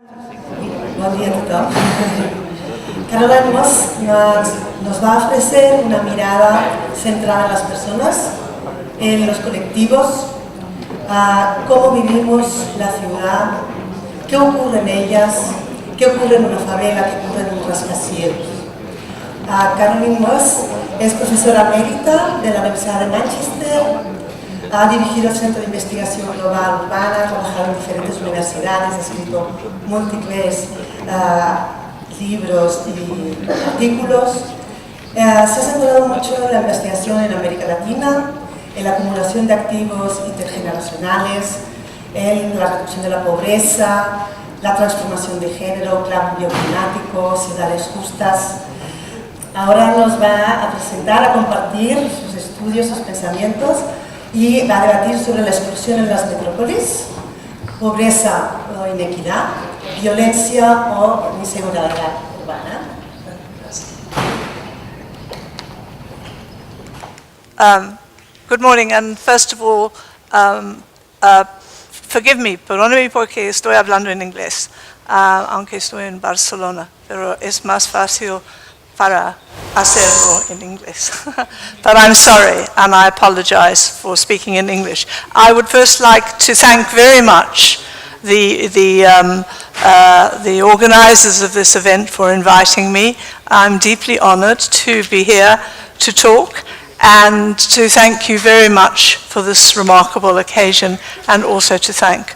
Bon dia a tothom. Caroline nos va a ofrecer una mirada centrada en las personas, en los colectivos, cómo vivimos la ciudad, qué ocurre en ellas, qué ocurre en una favela, qué ocurre en un rascacielos. Caroline es profesora emérita de la Universidad de Manchester. Ha dirigido el Centro de Investigación Global Urbana, ha trabajado en diferentes universidades, ha escrito múltiples libros y artículos. Se ha centrado mucho en la investigación en América Latina, en la acumulación de activos intergeneracionales, en la reducción de la pobreza, la transformación de género, cambio climático, ciudades justas. Ahora nos va a presentar, a compartir sus estudios, sus pensamientos, y va a debatir sobre la exclusión en las metrópolis, pobreza o inequidad, violencia o inseguretat urbana. Good morning, and first of all, forgive me, perdóneme porque estoy hablando en inglés, aunque estoy en Barcelona, pero es más fácil para hacerlo en inglés. But I'm sorry, and I apologize for speaking in English. I would first like to thank very much the organizers of this event for inviting me. I'm deeply honored to be here to talk, and to thank you very much for this remarkable occasion, and also to thank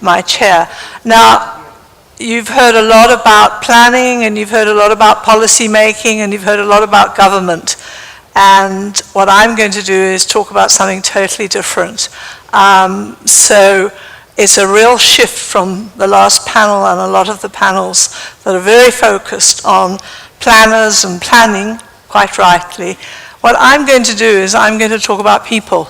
my chair. Now, you've heard a lot about planning, and you've heard a lot about policy making, and you've heard a lot about government. And what I'm going to do is talk about something totally different. So it's a real shift from the last panel and a lot of the panels that are very focused on planners and planning, quite rightly. What I'm going to do is I'm going to talk about people.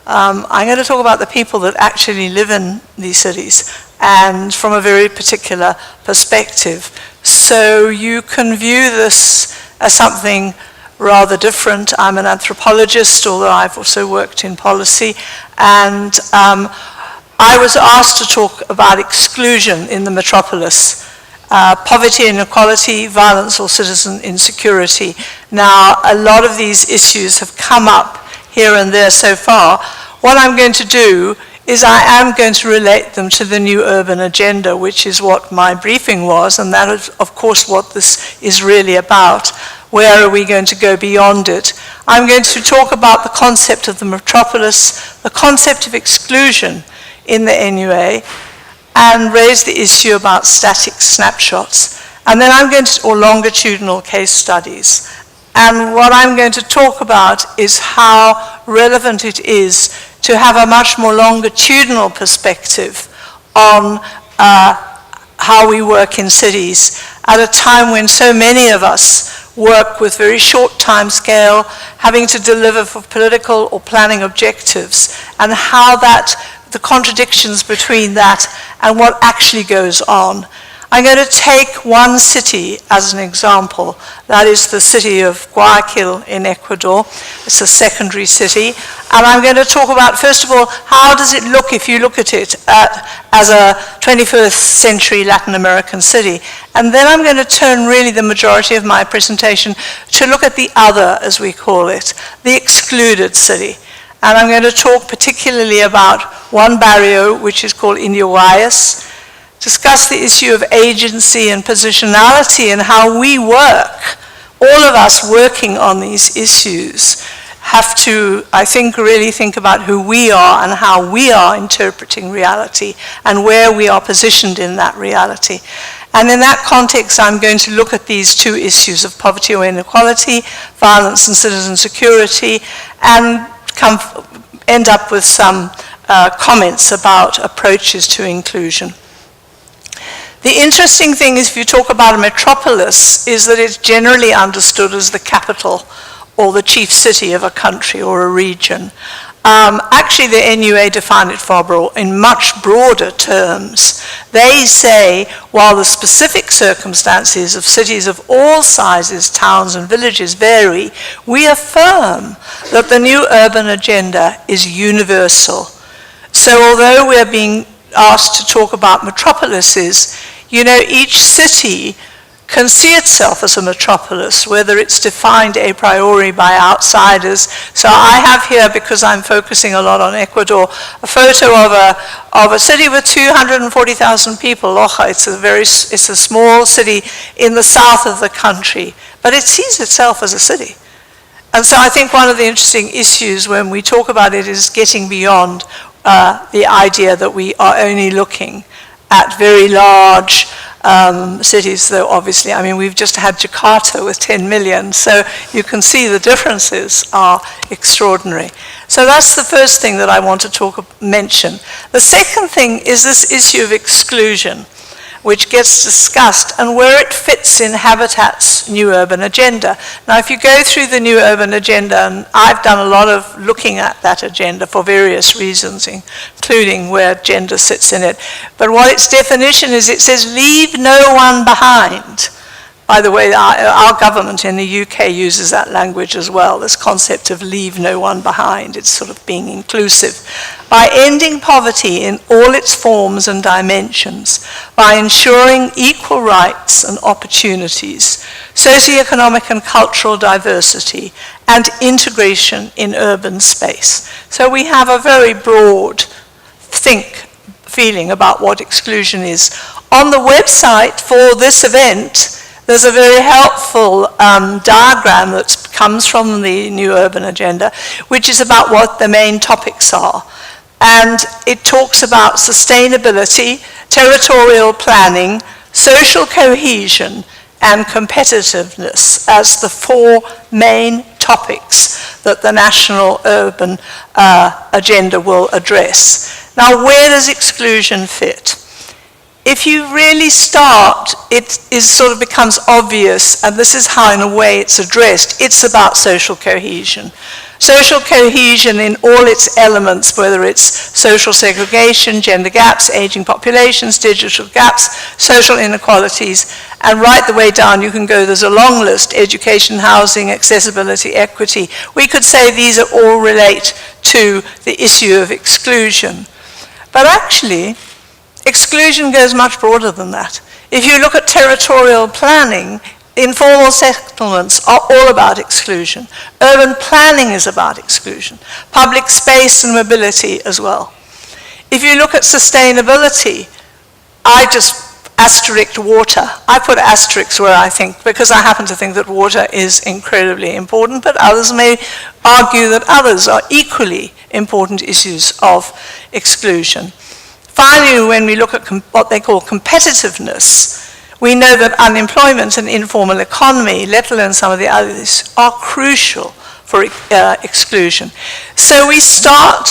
I'm going to talk about the people that actually live in these cities, and from a very particular perspective. So you can view this as something rather different. I'm an anthropologist, although I've also worked in policy, and I was asked to talk about exclusion in the metropolis. Poverty, inequality, violence, or citizen insecurity. Now, a lot of these issues have come up here and there so far. What I'm going to do is I am going to relate them to the new urban agenda, which is what my briefing was, and that is, of course, what this is really about. Where are we going to go beyond it? I'm going to talk about the concept of the metropolis, the concept of exclusion in the NUA, and raise the issue about static snapshots. And then I'm going to, or longitudinal case studies. And what I'm going to talk about is how relevant it is to have a much more longitudinal perspective on how we work in cities at a time when so many of us work with very short time scale, having to deliver for political or planning objectives, and how that, the contradictions between that and what actually goes on. I'm going to take one city as an example. That is the city of Guayaquil in Ecuador. It's a secondary city. And I'm going to talk about, first of all, how does it look if you look at it as a 21st century Latin American city. And then I'm going to turn really the majority of my presentation to look at the other, as we call it, the excluded city. And I'm going to talk particularly about one barrio, which is called Indio Guayas, discuss the issue of agency and positionality and how we work. All of us working on these issues have to, I think, really think about who we are and how we are interpreting reality and where we are positioned in that reality. And in that context, I'm going to look at these two issues of poverty or inequality, violence and citizen security, and end up with some comments about approaches to inclusion. The interesting thing is, if you talk about a metropolis, is that it's generally understood as the capital or the chief city of a country or a region. Actually, the NUA define it in much broader terms. They say, while the specific circumstances of cities of all sizes, towns and villages vary, we affirm that the new urban agenda is universal. So although we're being asked to talk about metropolises, You know, each city can see itself as a metropolis, whether it's defined a priori by outsiders. So I have here, because I'm focusing a lot on Ecuador, a photo of a city with 240,000 people, Loja. It's a small city in the south of the country, but it sees itself as a city. And so I think one of the interesting issues when we talk about it is getting beyond the idea that we are only looking at very large cities, though obviously, I mean, we've just had Jakarta with 10 million, so you can see the differences are extraordinary. So that's the first thing that I want to mention. The second thing is this issue of exclusion, which gets discussed, and where it fits in Habitat's New Urban Agenda. Now, if you go through the New Urban Agenda, and I've done a lot of looking at that agenda for various reasons, including where gender sits in it, but what its definition is, it says, leave no one behind. By the way, our government in the UK uses that language as well, this concept of leave no one behind. It's sort of being inclusive. By ending poverty in all its forms and dimensions, by ensuring equal rights and opportunities, socioeconomic and cultural diversity, and integration in urban space. So we have a very broad feeling about what exclusion is. On the website for this event, there's a very helpful diagram that comes from the New Urban Agenda, which is about what the main topics are. And it talks about sustainability, territorial planning, social cohesion, and competitiveness as the four main topics that the National Urban Agenda will address. Now, where does exclusion fit? If you really start, it sort of becomes obvious, and this is how, in a way, it's addressed. It's about social cohesion. Social cohesion in all its elements, whether it's social segregation, gender gaps, aging populations, digital gaps, social inequalities, and right the way down you can go, there's a long list, education, housing, accessibility, equity. We could say these are all relate to the issue of exclusion. But actually, exclusion goes much broader than that. If you look at territorial planning, informal settlements are all about exclusion. Urban planning is about exclusion. Public space and mobility as well. If you look at sustainability, I just asterisked water. I put asterisks where I think, because I happen to think that water is incredibly important, but others may argue that others are equally important issues of exclusion. Finally, when we look at what they call competitiveness, we know that unemployment and informal economy, let alone some of the others, are crucial for exclusion. So we start,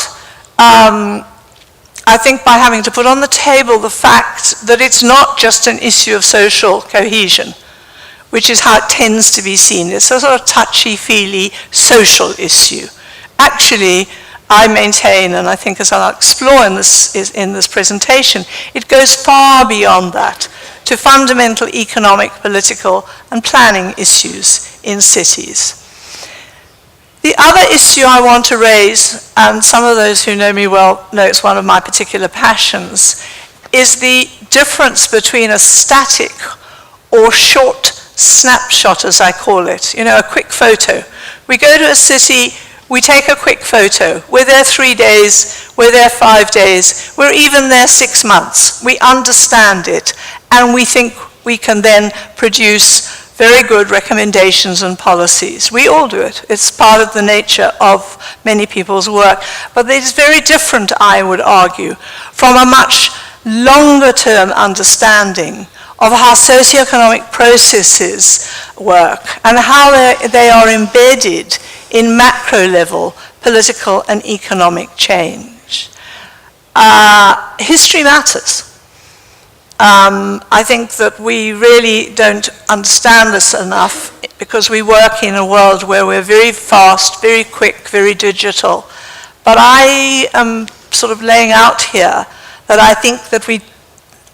I think, by having to put on the table the fact that it's not just an issue of social cohesion, which is how it tends to be seen. It's a sort of touchy-feely social issue. Actually, I maintain, and I think as I'll explore in this presentation, it goes far beyond that to fundamental economic, political, and planning issues in cities. The other issue I want to raise, and some of those who know me well know it's one of my particular passions, is the difference between a static or short snapshot, as I call it, you know, a quick photo. We go to a city, we take a quick photo. We're there 3 days, we're there 5 days, we're even there 6 months. We understand it, and we think we can then produce very good recommendations and policies. We all do it. It's part of the nature of many people's work. But it is very different, I would argue, from a much longer-term understanding of how socioeconomic processes work and how they are embedded in macro-level political and economic change. History matters. I think that we really don't understand this enough because we work in a world where we're very fast, very quick, very digital. But I am sort of laying out here that I think that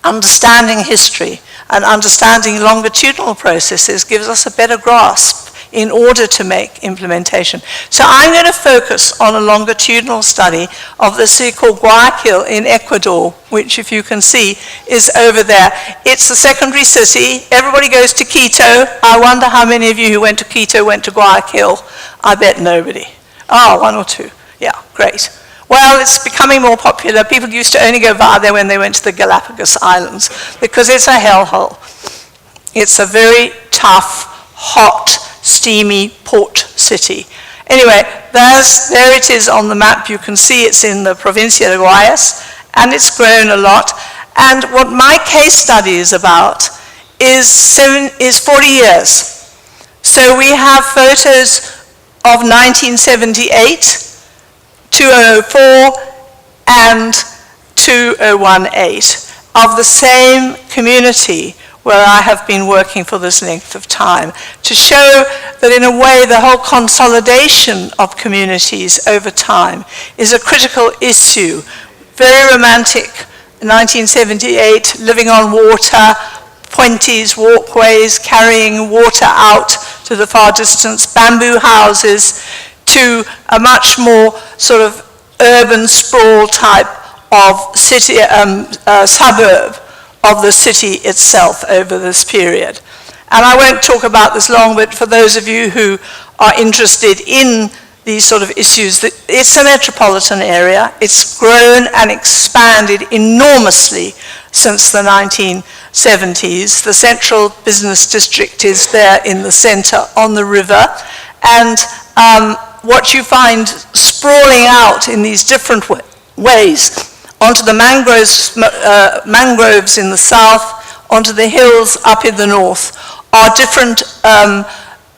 understanding history and understanding longitudinal processes gives us a better grasp in order to make implementation. So I'm going to focus on a longitudinal study of the city called Guayaquil in Ecuador, which, if you can see, is over there. It's a secondary city. Everybody goes to Quito. I wonder how many of you who went to Quito went to Guayaquil. I bet nobody. Oh, one or two. Yeah, great. Well, it's becoming more popular. People used to only go via there when they went to the Galapagos Islands, because it's a hellhole. It's a very tough, hot, steamy port city. Anyway, there it is on the map. You can see it's in the Provincia de Guayas, and it's grown a lot. And what my case study is about is 40 years. So we have photos of 1978, 2004, and 2018 of the same community where I have been working for this length of time, to show that in a way the whole consolidation of communities over time is a critical issue. Very romantic, 1978, living on water, puentes, walkways, carrying water out to the far distance, bamboo houses, to a much more sort of urban sprawl type of city, suburb of the city itself over this period. And I won't talk about this long, but for those of you who are interested in these sort of issues, it's a metropolitan area. It's grown and expanded enormously since the 1970s. The central business district is there in the center on the river. And what you find sprawling out in these different ways, onto the mangroves in the south, onto the hills up in the north, are different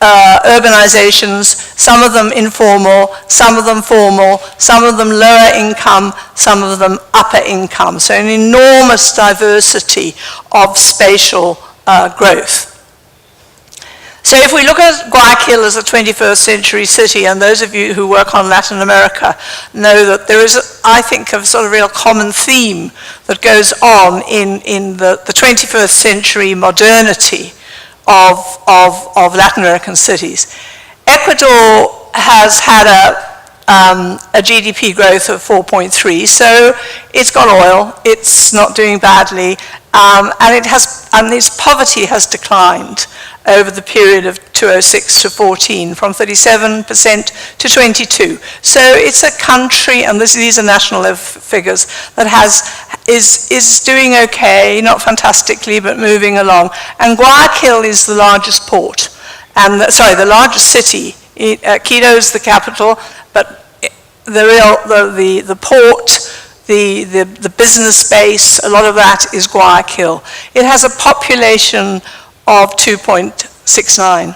urbanizations, some of them informal, some of them formal, some of them lower income, some of them upper income. So an enormous diversity of spatial growth. So if we look at Guayaquil as a 21st century city, and those of you who work on Latin America know that there is, I think, a sort of real common theme that goes on in the 21st century modernity of Latin American cities. Ecuador has had a GDP growth of 4.3, so it's got oil, it's not doing badly, and its poverty has declined over the period of 2006 to 14, from 37% to 22. So it's a country, and these are national level figures, that is doing okay, not fantastically, but moving along. And Guayaquil is the largest port, and the largest city. Quito is the capital, but the port, the business base, a lot of that is Guayaquil. It has a population of 2.69,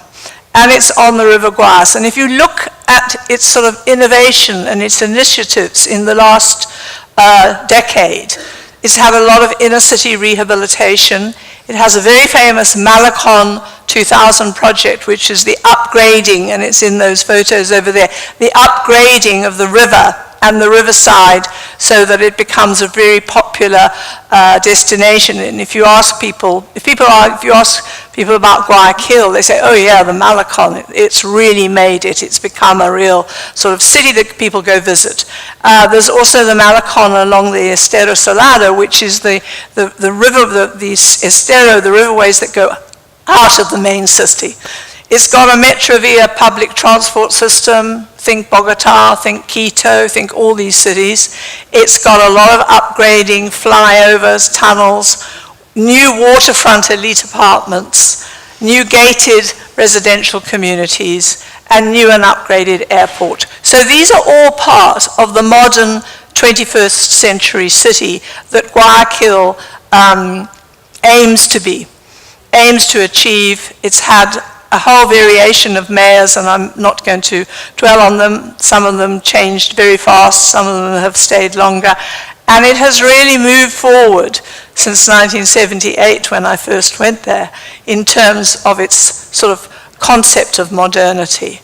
and it's on the River Guayas. And if you look at its sort of innovation and its initiatives in the last decade, it's had a lot of inner city rehabilitation. It has a very famous Malecon 2000 project, which is the upgrading, and it's in those photos over there, the upgrading of the river and the riverside so that it becomes a very popular destination. And if you ask people, if you ask people about Guayaquil, they say, oh yeah, the Malecon, it's really made it. It's become a real sort of city that people go visit. There's also the Malecon along the Estero Salado, which is the river, the Estero, the riverways that go out of the main city. It's got a Metrovia public transport system. Think Bogota, think Quito, think all these cities. It's got a lot of upgrading, flyovers, tunnels, new waterfront elite apartments, new gated residential communities, and new and upgraded airport. So these are all part of the modern 21st century city that Guayaquil aims to be, aims to achieve. It's had a whole variation of mayors, and I'm not going to dwell on them. Some of them changed very fast, some of them have stayed longer. And it has really moved forward since 1978, when I first went there, in terms of its sort of concept of modernity.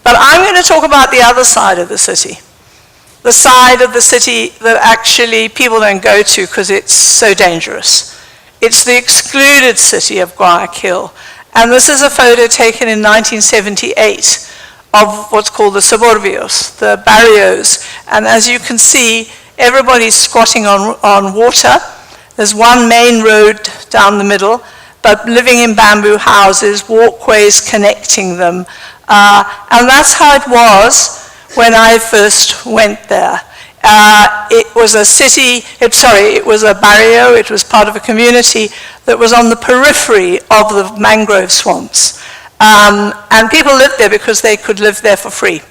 But I'm going to talk about the other side of the city. The side of the city that actually people don't go to because it's so dangerous. It's the excluded city of Guayaquil. And this is a photo taken in 1978 of what's called the suburbios, the barrios. And as you can see, everybody's squatting on water. There's one main road down the middle, but living in bamboo houses, walkways connecting them. And that's how it was when I first went there. It was a city, it was a barrio, it was part of a community that was on the periphery of the mangrove swamps. And people lived there because they could live there for free.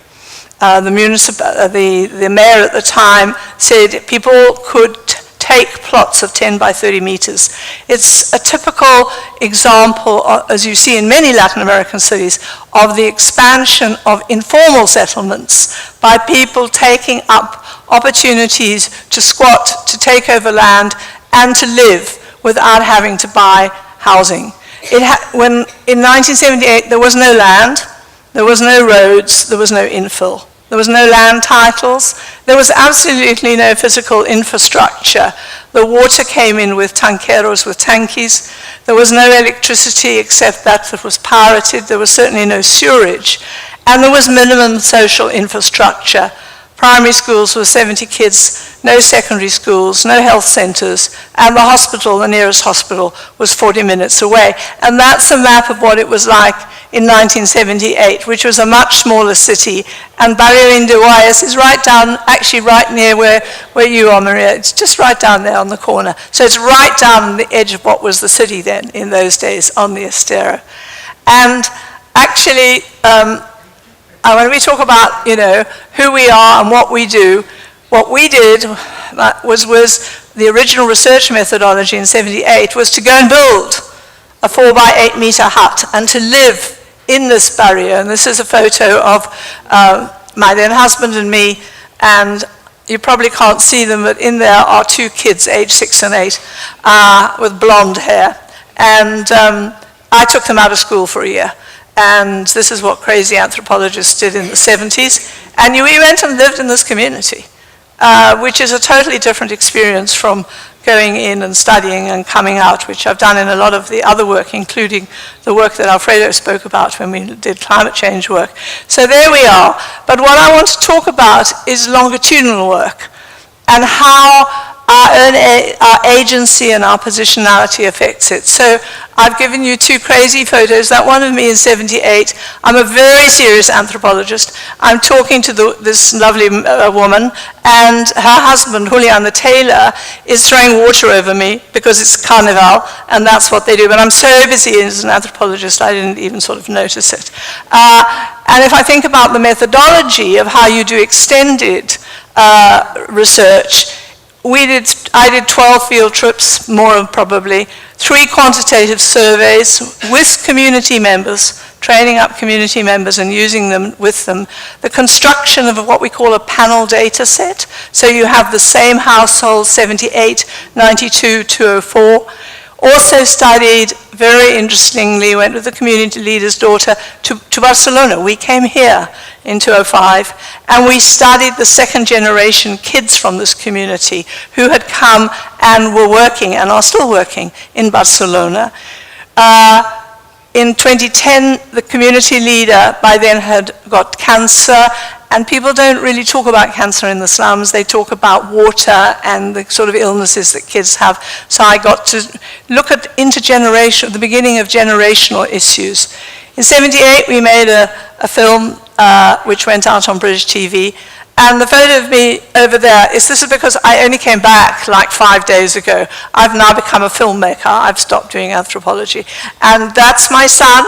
The mayor at the time said people could take plots of 10 by 30 meters. It's a typical example, as you see in many Latin American cities, of the expansion of informal settlements by people taking up opportunities to squat, to take over land, and to live without having to buy housing. When in 1978 there was no land, there was no roads, there was no infill. There was no land titles. There was absolutely no physical infrastructure. The water came in with tanqueros, with tankies. There was no electricity except that was pirated. There was certainly no sewerage. And there was minimum social infrastructure. Primary schools were 70 kids, no secondary schools, no health centers, and the hospital, the nearest hospital, was 40 minutes away. And that's a map of what it was like in 1978, which was a much smaller city. And Barrio Indihuayas is right down, actually right near where you are, Maria. It's just right down there on the corner. So it's right down on the edge of what was the city then, in those days, on the Estero. And actually, when we talk about, who we are and what we do, what we did was the original research methodology in 78 was to go and build a 4 by 8 meter hut and to live in this barrio. And this is a photo of my then husband and me, and you probably can't see them, but in there are 2 kids, aged 6 and 8, with blonde hair. And I took them out of school for a year. And this is what crazy anthropologists did in the 70s. And we went and lived in this community, which is a totally different experience from going in and studying and coming out, which I've done in a lot of the other work, including the work that Alfredo spoke about when we did climate change work. So there we are. But what I want to talk about is longitudinal work and how our agency and our positionality affects it. So I've given you 2 crazy photos. That one of me in 78. I'm a very serious anthropologist. I'm talking to this lovely woman, and her husband, Julian the tailor, is throwing water over me because it's Carnival, and that's what they do. But I'm so busy as an anthropologist, I didn't even sort of notice it. And if I think about the methodology of how you do extended research, I did 12 field trips, more probably, 3 quantitative surveys with community members, training up community members and using them with them. The construction of what we call a panel data set. So you have the same household, 78, 92, 204. Also studied, very interestingly, went with the community leader's daughter to Barcelona. We came here in 2005, and we studied the 2nd generation kids from this community who had come and were working and are still working in Barcelona. In 2010, the community leader by then had got cancer, and people don't really talk about cancer in the slums. They talk about water and the sort of illnesses that kids have. So I got to look at the beginning of generational issues. In 78, we made a film which went out on British TV. And the photo of me over there this is because I only came back like 5 days ago. I've now become a filmmaker. I've stopped doing anthropology. And that's my son,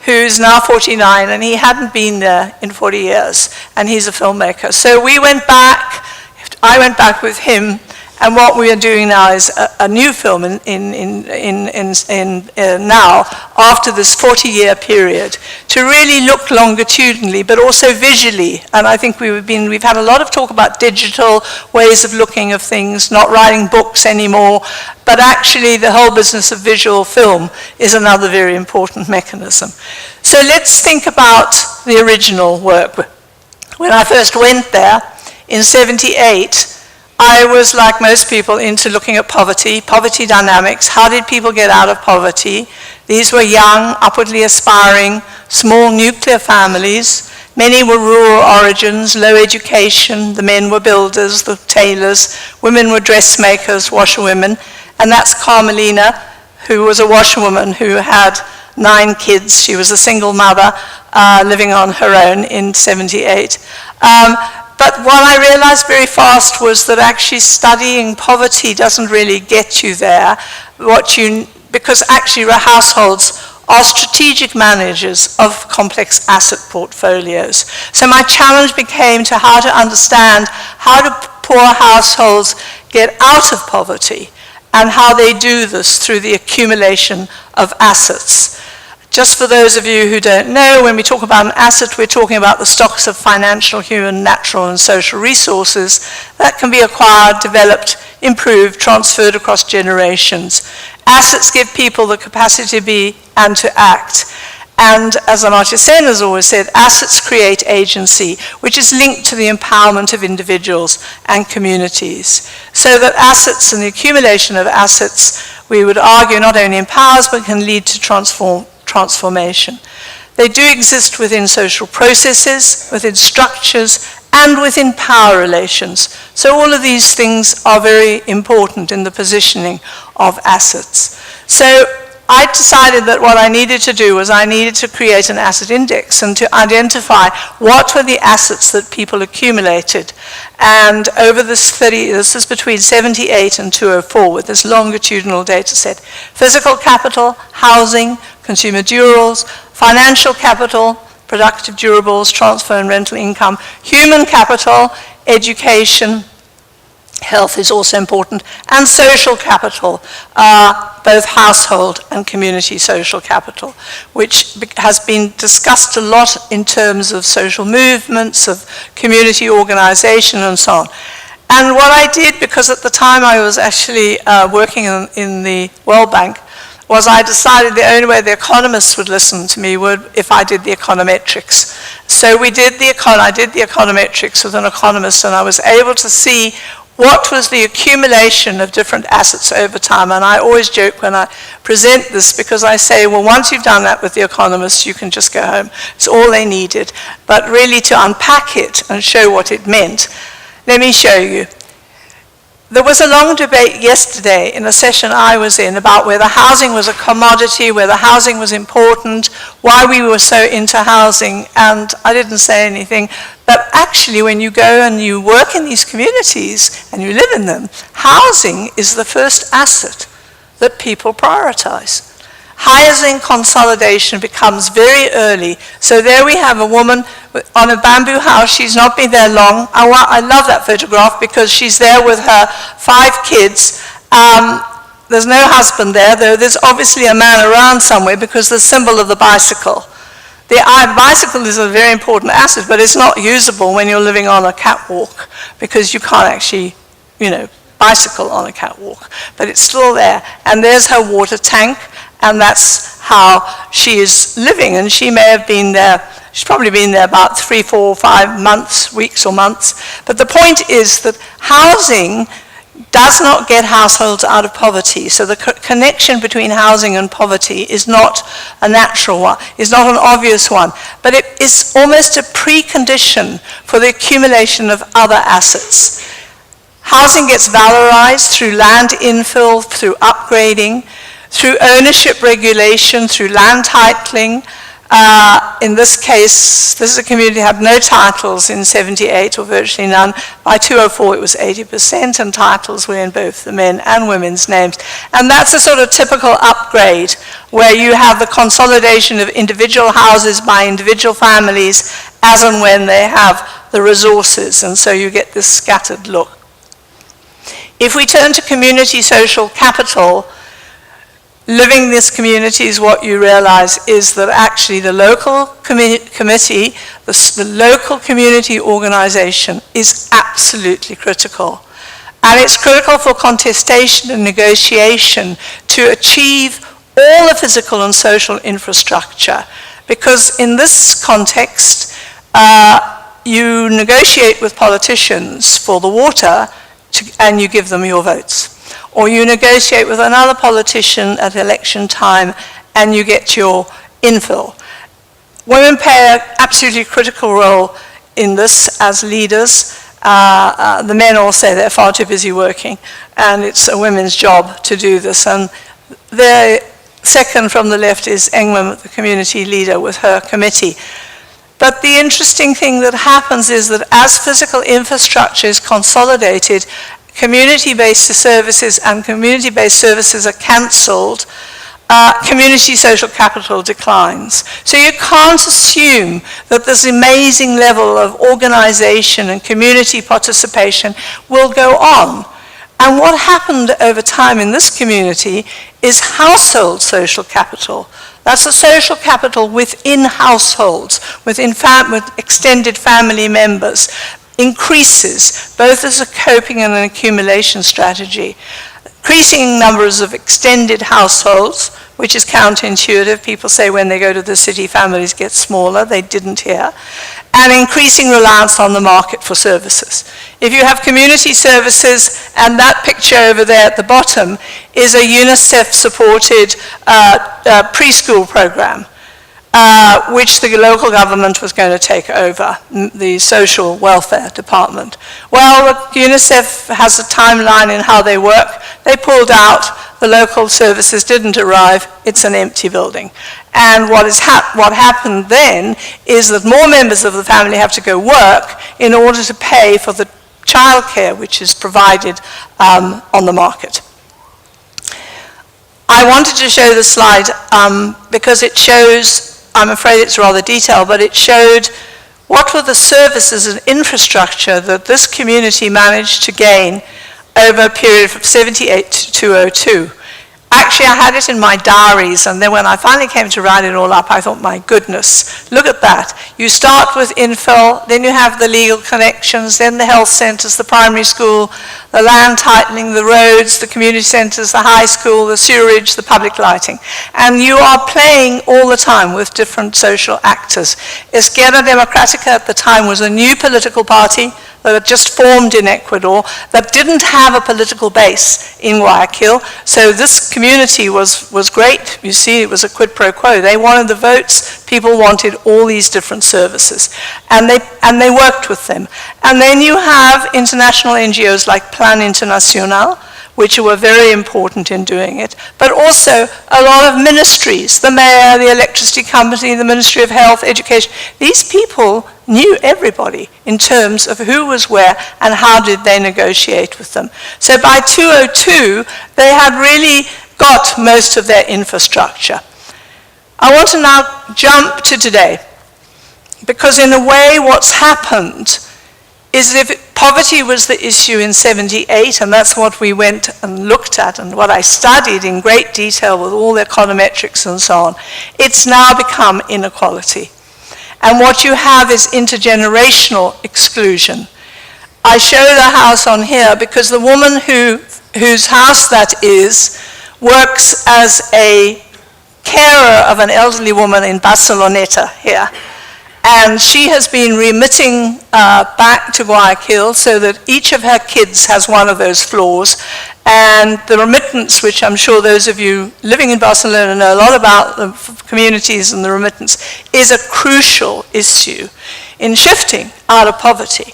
who's now 49, and he hadn't been there in 40 years, and he's a filmmaker. So I went back with him, and what we are doing now is a new film now, after this 40-year period, to really look longitudinally, but also visually. And I think we've had a lot of talk about digital ways of looking of things, not writing books anymore, but actually the whole business of visual film is another very important mechanism. So let's think about the original work. When I first went there in 78, I was, like most people, into looking at poverty dynamics. How did people get out of poverty? These were young, upwardly aspiring, small nuclear families. Many were rural origins, low education. The men were builders, the tailors. Women were dressmakers, washerwomen. And that's Carmelina, who was a washerwoman who had 9 kids. She was a single mother living on her own in 78. But what I realized very fast was that actually studying poverty doesn't really get you there. Because actually households are strategic managers of complex asset portfolios. So my challenge became to how to understand how do poor households get out of poverty and how they do this through the accumulation of assets. Just for those of you who don't know, when we talk about an asset, we're talking about the stocks of financial, human, natural, and social resources that can be acquired, developed, improved, transferred across generations. Assets give people the capacity to be and to act. And as Amartya Sen has always said, assets create agency, which is linked to the empowerment of individuals and communities. So that assets and the accumulation of assets, we would argue, not only empowers, but can lead to transformation. They do exist within social processes, within structures, and within power relations. So all of these things are very important in the positioning of assets. So I decided that what I needed to do was I needed to create an asset index and to identify what were the assets that people accumulated. And over this is between 78 and 204 with this longitudinal data set. Physical capital, housing, consumer durables, financial capital, productive durables, transfer and rental income, human capital, education, health is also important, and social capital, both household and community social capital, which has been discussed a lot in terms of social movements, of community organization, and so on. And what I did, because at the time I was actually working in the World Bank, was I decided the only way the economists would listen to me would if I did the econometrics. So I did the econometrics with an economist, and I was able to see what was the accumulation of different assets over time. And I always joke when I present this, because I say, well, once you've done that with the economists, you can just go home. It's all they needed. But really to unpack it and show what it meant, let me show you. There was a long debate yesterday in a session I was in about whether housing was a commodity, whether housing was important, why we were so into housing, and I didn't say anything. But actually, when you go and you work in these communities and you live in them, housing is the first asset that people prioritize. Housing consolidation becomes very early. So there we have a woman on a bamboo house. She's not been there long. I love that photograph because she's there with her 5 kids. There's no husband there, though there's obviously a man around somewhere because the symbol of the bicycle. The bicycle is a very important asset, but it's not usable when you're living on a catwalk because you can't actually, bicycle on a catwalk. But it's still there. And there's her water tank. And that's how she is living. And she may have been there, she's probably been there about 3, 4, 5 months, weeks or months. But the point is that housing does not get households out of poverty. So the connection between housing and poverty is not a natural one, is not an obvious one. But it is almost a precondition for the accumulation of other assets. Housing gets valorized through land infill, through upgrading, through ownership regulation, through land titling. In this case, this is a community that had no titles in 78, or virtually none. By 204, it was 80%, and titles were in both the men and women's names. And that's a sort of typical upgrade, where you have the consolidation of individual houses by individual families as and when they have the resources, and so you get this scattered look. If we turn to community social capital, living this community is what you realize is that actually the local committee, the local community organization is absolutely critical. And it's critical for contestation and negotiation to achieve all the physical and social infrastructure. Because in this context, you negotiate with politicians for the water and you give them your votes. Or you negotiate with another politician at election time and you get your infill. Women play an absolutely critical role in this as leaders. The men all say they're far too busy working, and it's a women's job to do this. And the second from the left is Engman, the community leader, with her committee. But the interesting thing that happens is that as physical infrastructure is consolidated, community-based services and community-based services are cancelled, community social capital declines. So you can't assume that this amazing level of organization and community participation will go on. And what happened over time in this community is household social capital. That's a social capital within households, with extended family members, increases, both as a coping and an accumulation strategy. Increasing numbers of extended households, which is counterintuitive. People say when they go to the city, families get smaller. They didn't here. And increasing reliance on the market for services. If you have community services, and that picture over there at the bottom is a UNICEF-supported preschool program, which the local government was going to take over, the social welfare department. Well, UNICEF has a timeline in how they work. They pulled out, the local services didn't arrive, it's an empty building. And what happened then is that more members of the family have to go work in order to pay for the childcare which is provided on the market. I wanted to show this slide because it shows, I'm afraid it's rather detailed, but it showed what were the services and infrastructure that this community managed to gain over a period from 78 to 2002. Actually, I had it in my diaries, and then when I finally came to write it all up, I thought, my goodness, look at that. You start with infill, then you have the legal connections, then the health centres, the primary school, the land tightening, the roads, the community centres, the high school, the sewerage, the public lighting. And you are playing all the time with different social actors. Izquierda Democrática at the time was a new political party that had just formed in Ecuador that didn't have a political base in Guayaquil. So this community was great. You see, it was a quid pro quo. They wanted the votes. People wanted all these different services. And they worked with them. And then you have international NGOs like Plan Internacional, which were very important in doing it, but also a lot of ministries, the mayor, the electricity company, the Ministry of Health, Education. These people knew everybody in terms of who was where and how did they negotiate with them. So by 2002, they had really got most of their infrastructure. I want to now jump to today, because in a way what's happened is if poverty was the issue in 78, and that's what we went and looked at and what I studied in great detail with all the econometrics and so on, it's now become inequality. And what you have is intergenerational exclusion. I show the house on here because the woman whose house that is works as a carer of an elderly woman in Barcelona here. And she has been remitting back to Guayaquil so that each of her kids has one of those floors. And the remittance, which I'm sure those of you living in Barcelona know a lot about the communities and the remittance, is a crucial issue in shifting out of poverty.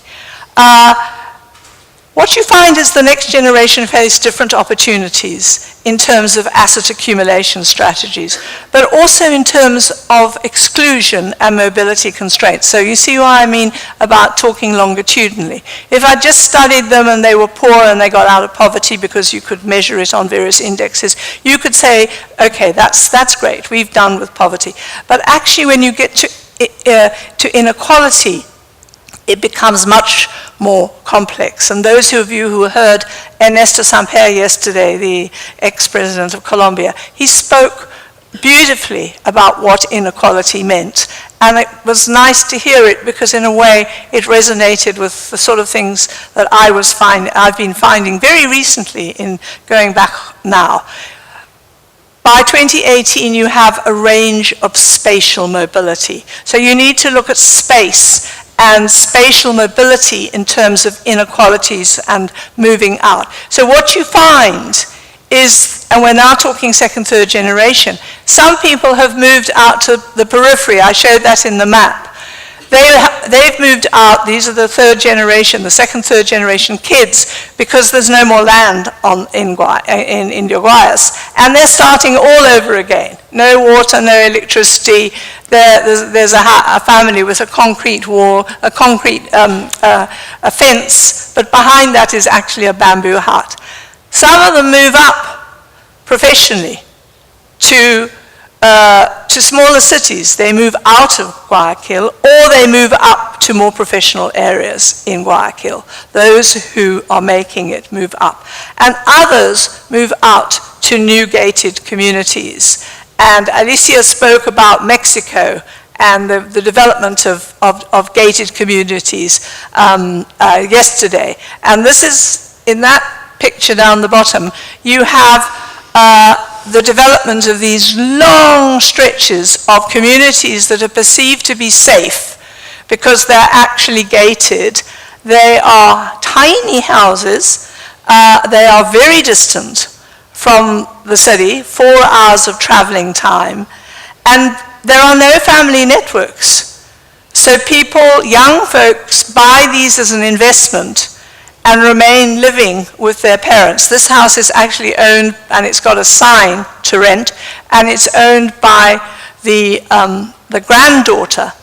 What you find is the next generation face different opportunities in terms of asset accumulation strategies, but also in terms of exclusion and mobility constraints. So you see what I mean about talking longitudinally. If I just studied them and they were poor and they got out of poverty because you could measure it on various indexes, you could say, okay, that's great, we've done with poverty. But actually when you get to inequality, it becomes much more complex. And those of you who heard Ernesto Samper yesterday, the ex-president of Colombia, he spoke beautifully about what inequality meant. And it was nice to hear it because in a way it resonated with the sort of things that I've been finding very recently in going back now. By 2018, you have a range of spatial mobility. So you need to look at space and spatial mobility in terms of inequalities and moving out. So what you find is, and we're now talking second, third generation, some people have moved out to the periphery. I showed that in the map. They've moved out. These are the third generation, the second, third generation kids, because there's no more land in Guayas. And they're starting all over again. No water, no electricity. There's a family with a concrete wall, a concrete a fence, but behind that is actually a bamboo hut. Some of them move up professionally to smaller cities. They move out of Guayaquil, or they move up to more professional areas in Guayaquil. Those who are making it move up. And others move out to new gated communities. And Alicia spoke about Mexico and the development of gated communities yesterday. And this is, in that picture down the bottom, you have the development of these long stretches of communities that are perceived to be safe because they're actually gated. They are tiny houses. They are very distant from the city, 4 hours of traveling time, and there are no family networks. So people, young folks, buy these as an investment and remain living with their parents. This house is actually owned, and it's got a sign to rent, and it's owned by the granddaughter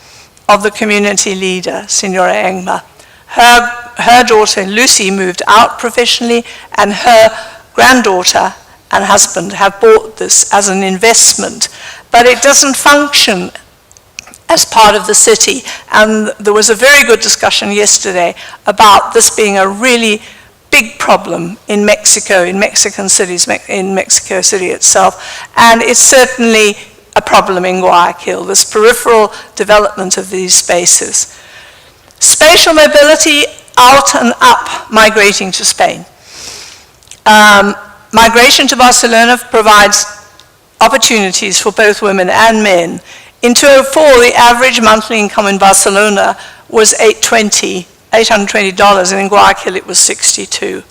of the community leader, Senora Engma. Her daughter, Lucy, moved out professionally, and her granddaughter and husband have bought this as an investment. But it doesn't function as part of the city. And there was a very good discussion yesterday about this being a really big problem in Mexico, in Mexican cities, in Mexico City itself. And it's certainly a problem in Guayaquil, this peripheral development of these spaces. Spatial mobility, out and up, migrating to Spain. Migration to Barcelona provides opportunities for both women and men. In 2004, the average monthly income in Barcelona was $820, and in Guayaquil it was $62.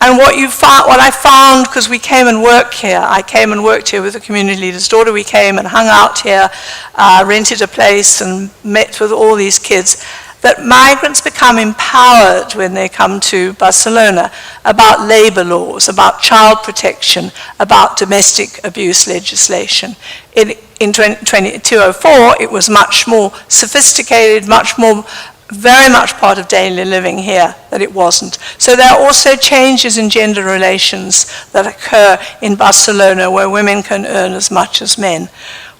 And what I found, because we came and worked here, I came and worked here with the community leader's daughter, we came and hung out here, rented a place and met with all these kids, that migrants become empowered when they come to Barcelona about labor laws, about child protection, about domestic abuse legislation. In 2004, it was much more sophisticated, very much part of daily living here, that it wasn't. So there are also changes in gender relations that occur in Barcelona where women can earn as much as men.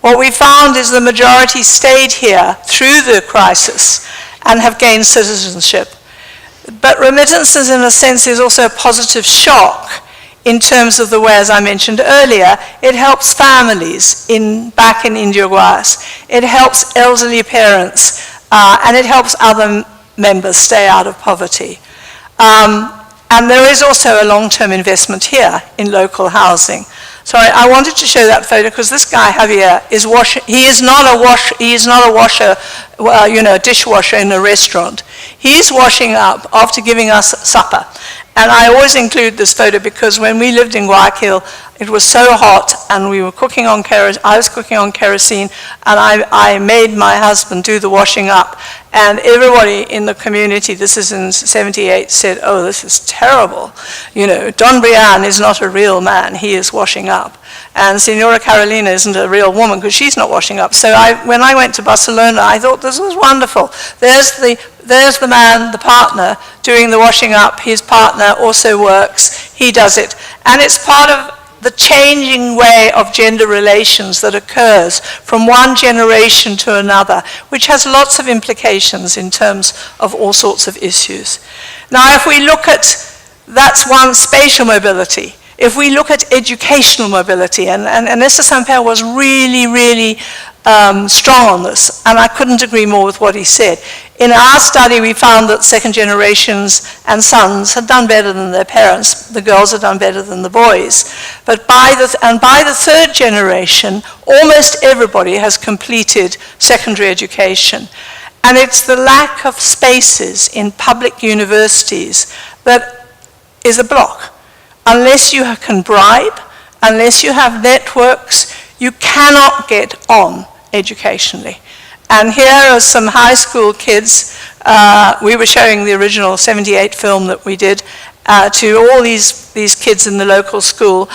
What we found is the majority stayed here through the crisis and have gained citizenship. But remittances, in a sense, is also a positive shock in terms of the way, as I mentioned earlier, it helps families back in Guayas. It helps elderly parents, and it helps other members stay out of poverty. And there is also a long-term investment here in local housing. So I wanted to show that photo because this guy Javier is washing. He is not a washer, a dishwasher in a restaurant. He's washing up after giving us supper. And I always include this photo because when we lived in Guayaquil, it was so hot, and we were cooking on kerosene. I was cooking on kerosene, and I made my husband do the washing up. And everybody in the community, this is in '78, said, "Oh, this is terrible. Don Brian is not a real man. He is washing up. And Senora Carolina isn't a real woman because she's not washing up." So when I went to Barcelona, I thought this was wonderful. There's the man, the partner, doing the washing up. His partner also works. He does it. And it's part of the changing way of gender relations that occurs from one generation to another, which has lots of implications in terms of all sorts of issues. Now, if we look at, that's one, spatial mobility. If we look at educational mobility, and Nessa Samper was really, really strong on this, and I couldn't agree more with what he said. In our study, we found that second generations and sons had done better than their parents. The girls had done better than the boys. But by the third generation, almost everybody has completed secondary education. And it's the lack of spaces in public universities that is a block. Unless you can bribe, unless you have networks, you cannot get on educationally. And here are some high school kids. We were showing the original 78 film that we did to all these kids in the local school,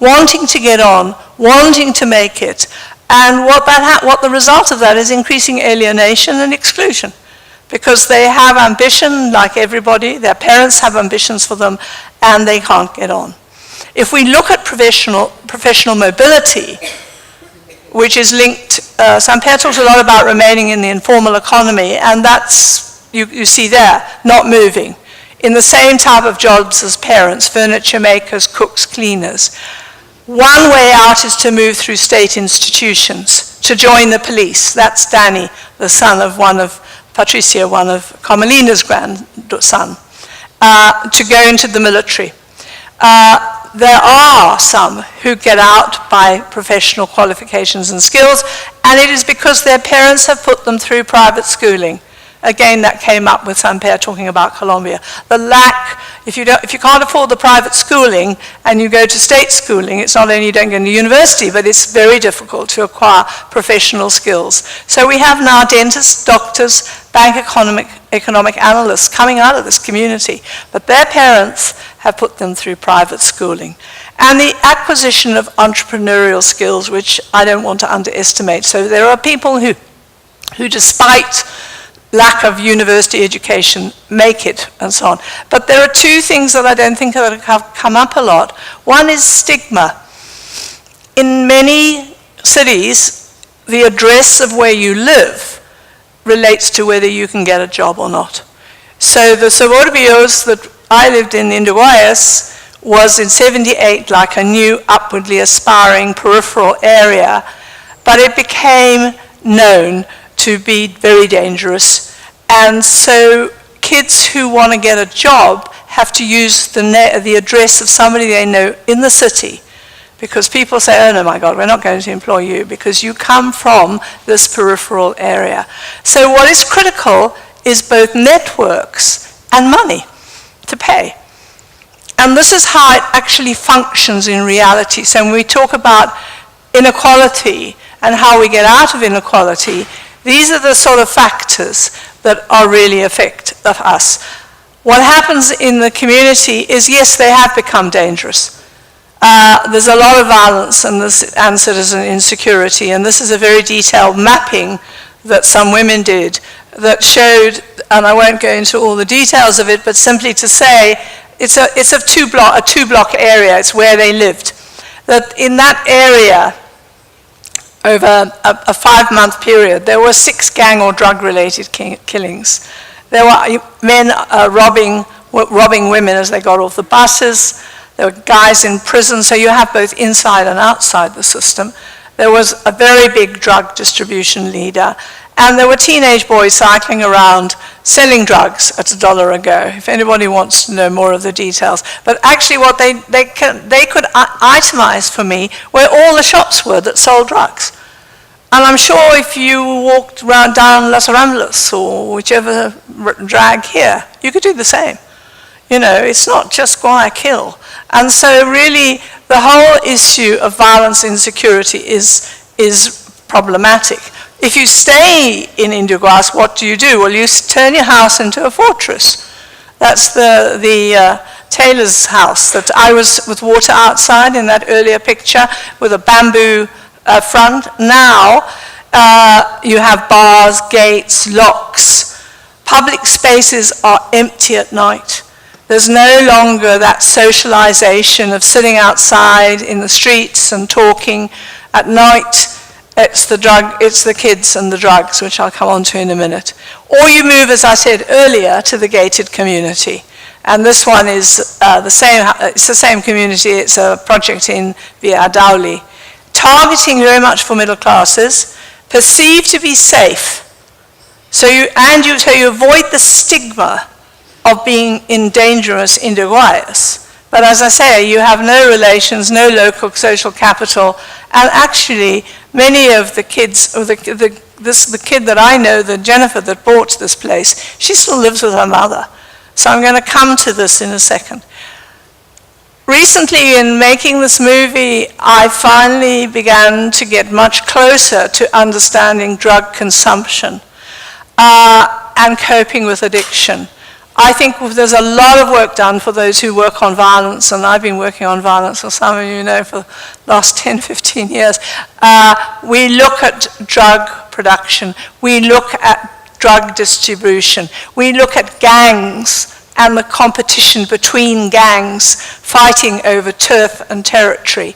wanting to get on, wanting to make it. And what the result of that is increasing alienation and exclusion. Because they have ambition like everybody, their parents have ambitions for them, and they can't get on. If we look at professional mobility, which is linked, Saint-Pierre talks a lot about remaining in the informal economy, and that's, you see there, not moving. In the same type of jobs as parents, furniture makers, cooks, cleaners. One way out is to move through state institutions, to join the police. That's Danny, the son of Patricia, one of Carmelina's grandson, to go into the military. There are some who get out by professional qualifications and skills, and it is because their parents have put them through private schooling. Again, that came up with Saint-Pierre talking about Colombia. The lack, if you can't afford the private schooling and you go to state schooling, it's not only you don't go to university, but it's very difficult to acquire professional skills. So we have now dentists, doctors, bank economic analysts coming out of this community, but their parents have put them through private schooling. And the acquisition of entrepreneurial skills, which I don't want to underestimate. So there are people who despite lack of university education, make it, and so on. But there are two things that I don't think that have come up a lot. One is stigma. In many cities, the address of where you live relates to whether you can get a job or not. So the suburbios that I lived in Uruguayas was in 78 like a new upwardly aspiring peripheral area, but it became known to be very dangerous. And so kids who want to get a job have to use the address of somebody they know in the city, because people say, oh no, my God, we're not going to employ you because you come from this peripheral area. So what is critical is both networks and money to pay. And this is how it actually functions in reality. So when we talk about inequality and how we get out of inequality, these are the sort of factors that are really affect us. What happens in the community is, yes, they have become dangerous. There's a lot of violence and citizen insecurity, and this is a very detailed mapping that some women did that showed, and I won't go into all the details of it, but simply to say it's a two-block area. It's where they lived. That in that area, over a 5-month period, there were 6 gang or drug-related killings. There were men robbing women as they got off the buses. There were guys in prison, so you have both inside and outside the system. There was a very big drug distribution leader, and there were teenage boys cycling around selling drugs at $1 a go, if anybody wants to know more of the details. But actually what they could itemize for me where all the shops were that sold drugs. And I'm sure if you walked around down Las Ramblas or whichever drag here, you could do the same. You know, it's not just Guayaquil. And so really the whole issue of violence and insecurity is problematic. If you stay in Indiguas, what do? Well, you turn your house into a fortress. That's the tailor's house that I was with water outside in that earlier picture with a bamboo front. Now you have bars, gates, locks. Public spaces are empty at night. There's no longer that socialization of sitting outside in the streets and talking. At night, it's the kids and the drugs, which I'll come on to in a minute. Or you move, as I said earlier, to the gated community. And this one is it's the same community. It's a project in Via Dauli, targeting very much for middle classes, perceived to be safe. So you avoid the stigma of being in dangerous Indiguayas. But as I say, you have no relations, no local social capital, and actually many of the kids, or the the kid that I know, the Jennifer that bought this place, she still lives with her mother. So I'm going to come to this in a second. Recently, in making this movie, I finally began to get much closer to understanding drug consumption and coping with addiction. I think there's a lot of work done for those who work on violence, and I've been working on violence, as some of you know, for the last 10, 15 years. We look at drug production. We look at drug distribution. We look at gangs and the competition between gangs fighting over turf and territory.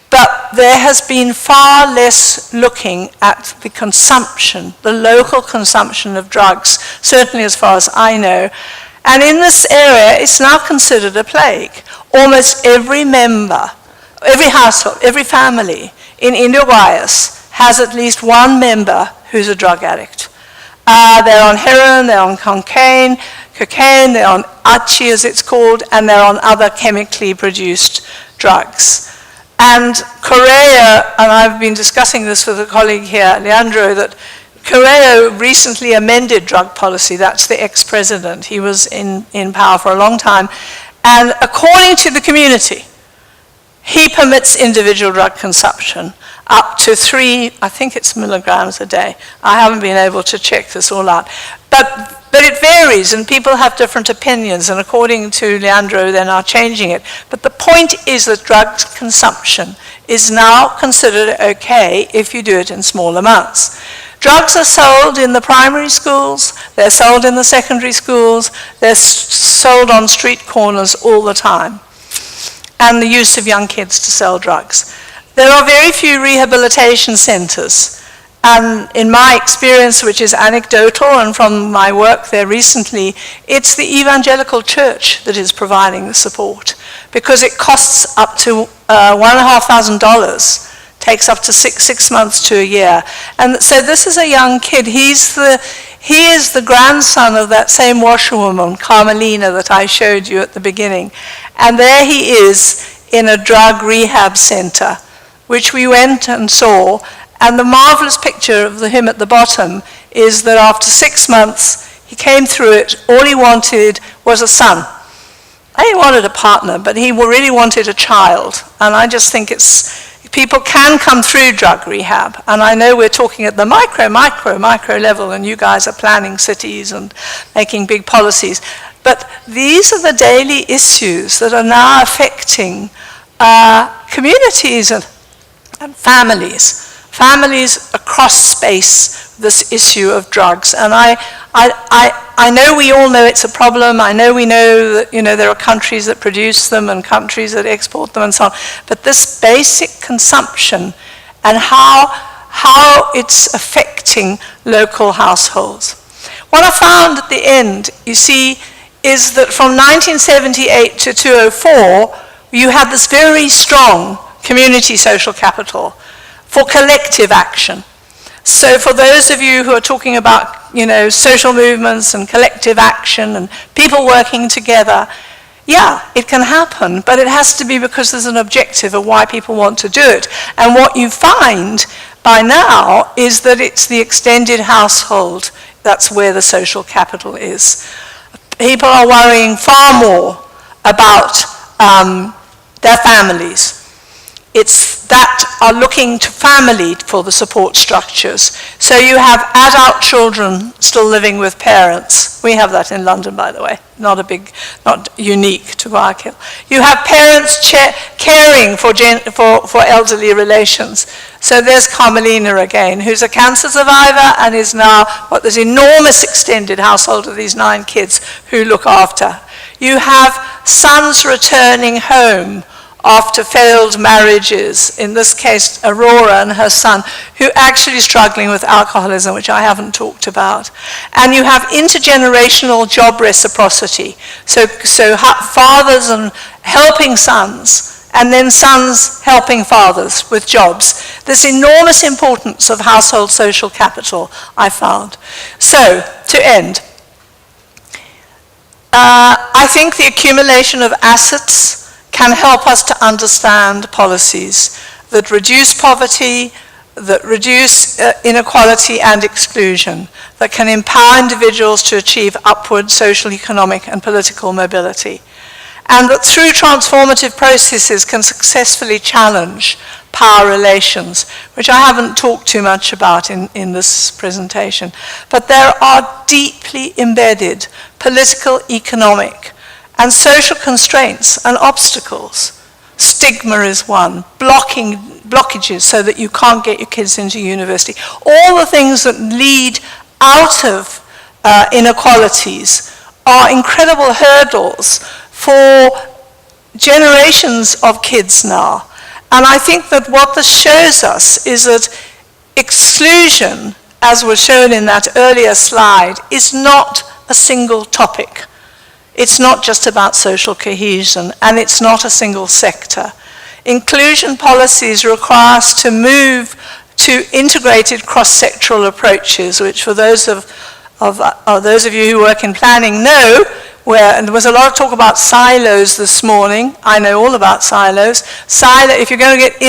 But there has been far less looking at the consumption, the local consumption of drugs, certainly as far as I know. And in this area, it's now considered a plague. Almost every member, every household, every family in Indo-Guayas has at least one member who's a drug addict. They're on heroin, they're on cocaine, they're on achi as it's called, and they're on other chemically produced drugs. And Korea, and I've been discussing this with a colleague here, Leandro, that Korea recently amended drug policy. That's the ex-president. He was in power for a long time. And according to the community, he permits individual drug consumption up to 3, I think it's milligrams a day. I haven't been able to check this all out. But it varies, and people have different opinions, and according to Leandro, they're now changing it. But the point is that drug consumption is now considered okay if you do it in small amounts. Drugs are sold in the primary schools, they're sold in the secondary schools, they're sold on street corners all the time, and the use of young kids to sell drugs. There are very few rehabilitation centers. And in my experience, which is anecdotal and from my work there recently, it's the evangelical church that is providing the support, because it costs up to $1,500, takes up to six months to a year. And so this is a young kid. He is the grandson of that same washerwoman, Carmelina, that I showed you at the beginning. And there he is in a drug rehab center, which we went and saw. And the marvelous picture of him at the bottom is that after 6 months, he came through it. All he wanted was a son. He wanted a partner, but he really wanted a child. And I just think people can come through drug rehab. And I know we're talking at the micro level, and you guys are planning cities and making big policies. But these are the daily issues that are now affecting communities and families. Families across space, this issue of drugs. And I know we all know it's a problem. I know we know that there are countries that produce them and countries that export them and so on. But this basic consumption and how it's affecting local households. What I found at the end, you see, is that from 1978 to 2004, you had this very strong community social capital for collective action. So for those of you who are talking about, social movements and collective action and people working together, yeah, it can happen, but it has to be because there's an objective of why people want to do it. And what you find by now is that it's the extended household that's where the social capital is. People are worrying far more about their families. It's that are looking to family for the support structures. So you have adult children still living with parents. We have that in London, by the way. Not unique to Guayaquil. You have parents caring for elderly relations. So there's Carmelina again, who's a cancer survivor and is now this enormous extended household of these 9 kids who look after. You have sons returning home after failed marriages, in this case Aurora and her son, who are actually struggling with alcoholism, which I haven't talked about. And you have intergenerational job reciprocity. So fathers and helping sons, and then sons helping fathers with jobs. This enormous importance of household social capital, I found. So, to end, I think the accumulation of assets can help us to understand policies that reduce poverty, that reduce inequality and exclusion, that can empower individuals to achieve upward social, economic, and political mobility, and that through transformative processes can successfully challenge power relations, which I haven't talked too much about in this presentation. But there are deeply embedded political, economic, and social constraints and obstacles. Stigma is one, blockages so that you can't get your kids into university. All the things that lead out of inequalities are incredible hurdles for generations of kids now. And I think that what this shows us is that exclusion, as was shown in that earlier slide, is not a single topic. It's not just about social cohesion, and it's not a single sector. Inclusion policies require us to move to integrated cross-sectoral approaches, which for those of you who work in planning know, and there was a lot of talk about silos this morning. I know all about silos. If you're going to get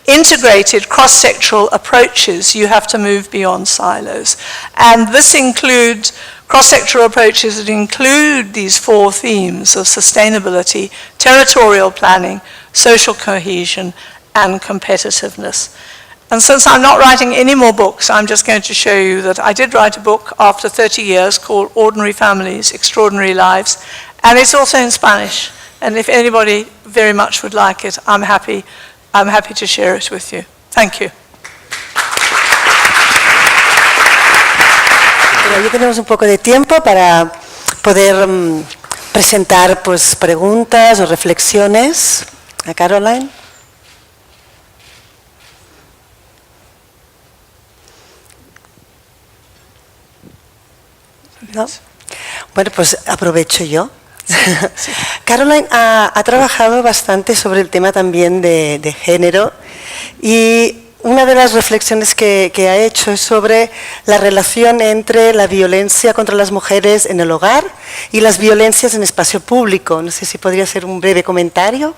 integrated cross-sectoral approaches, you have to move beyond silos. And this includes cross-sectoral approaches that include these four themes of sustainability, territorial planning, social cohesion, and competitiveness. And since I'm not writing any more books, I'm just going to show you that I did write a book after 30 years called Ordinary Families, Extraordinary Lives, and it's also in Spanish. And if anybody very much would like it, I'm happy to share it with you. Thank you. Bueno, ya tenemos un poco de tiempo para poder presentar pues, preguntas o reflexiones. A Caroline. ¿No? Bueno, pues aprovecho yo. Sí. Caroline ha trabajado bastante sobre el tema también de género y una de las reflexiones que ha hecho es sobre la relación entre la violencia contra las mujeres en el hogar y las violencias en espacio público. No sé si podría hacer un breve comentario.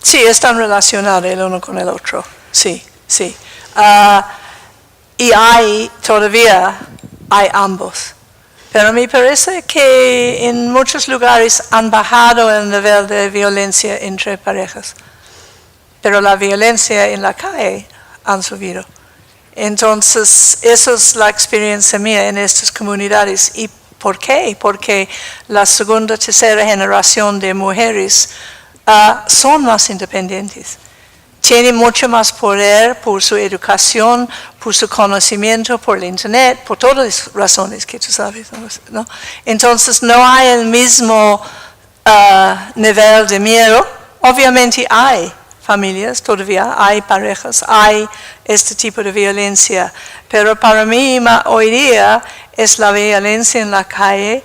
Sí, están relacionados el uno con el otro. Sí, sí. Y todavía hay ambos. Pero me parece que en muchos lugares han bajado el nivel de violencia entre parejas. Pero la violencia en la calle han subido. Entonces, esa es la experiencia mía en estas comunidades. ¿Y por qué? Porque la segunda, tercera generación de mujeres son más independientes. Tienen mucho más poder por su educación, por su conocimiento, por el internet, por todas las razones que tú sabes, ¿no? Entonces no hay el mismo nivel de miedo. Obviamente hay familias, todavía hay parejas, hay este tipo de violencia, pero para mí hoy día es la violencia en la calle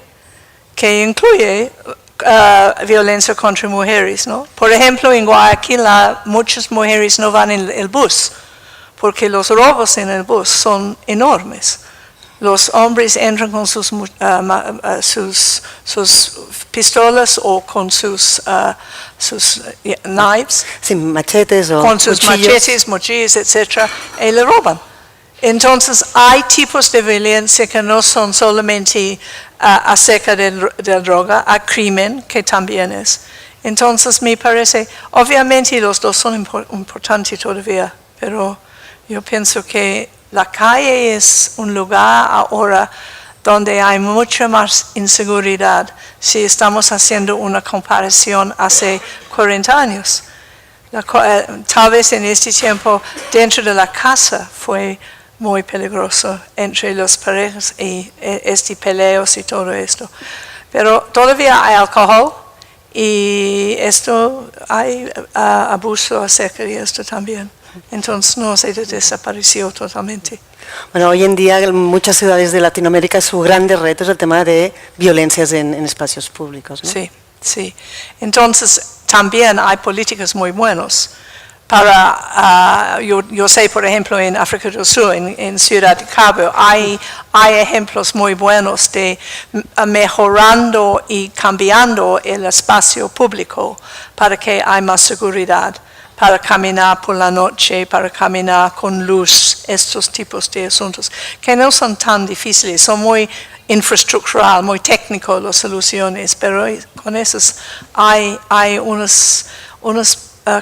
que incluye violencia contra mujeres, ¿no? Por ejemplo, en Guayaquil muchas mujeres no van en el bus porque los robos en el bus son enormes. Los hombres entran con sus pistolas o con sus knives, sin machetes o con sus cuchillos. machetes, mochillas, etc. y le roban. Entonces hay tipos de violencia que no son solamente acerca de droga, hay crimen que también es. Entonces me parece, obviamente los dos son importantes todavía, pero yo pienso que la calle es un lugar ahora donde hay mucha más inseguridad si estamos haciendo una comparación hace 40 años. Tal vez en este tiempo dentro de la casa fue muy peligroso entre las parejas y peleos y todo esto. Pero todavía hay alcohol y hay abuso acerca de esto también. Entonces no se desapareció totalmente. Bueno, hoy en día en muchas ciudades de Latinoamérica su grande reto es el tema de violencias en espacios públicos, ¿no? Sí, sí. Entonces también hay políticas muy buenas. Yo sé, por ejemplo, en África del Sur, en Ciudad de Cabo, hay ejemplos muy buenos de mejorando y cambiando el espacio público para que haya más seguridad, para caminar por la noche, para caminar con luz, estos tipos de asuntos, que no son tan difíciles, son muy infraestructural, muy técnico las soluciones, pero con esos hay unos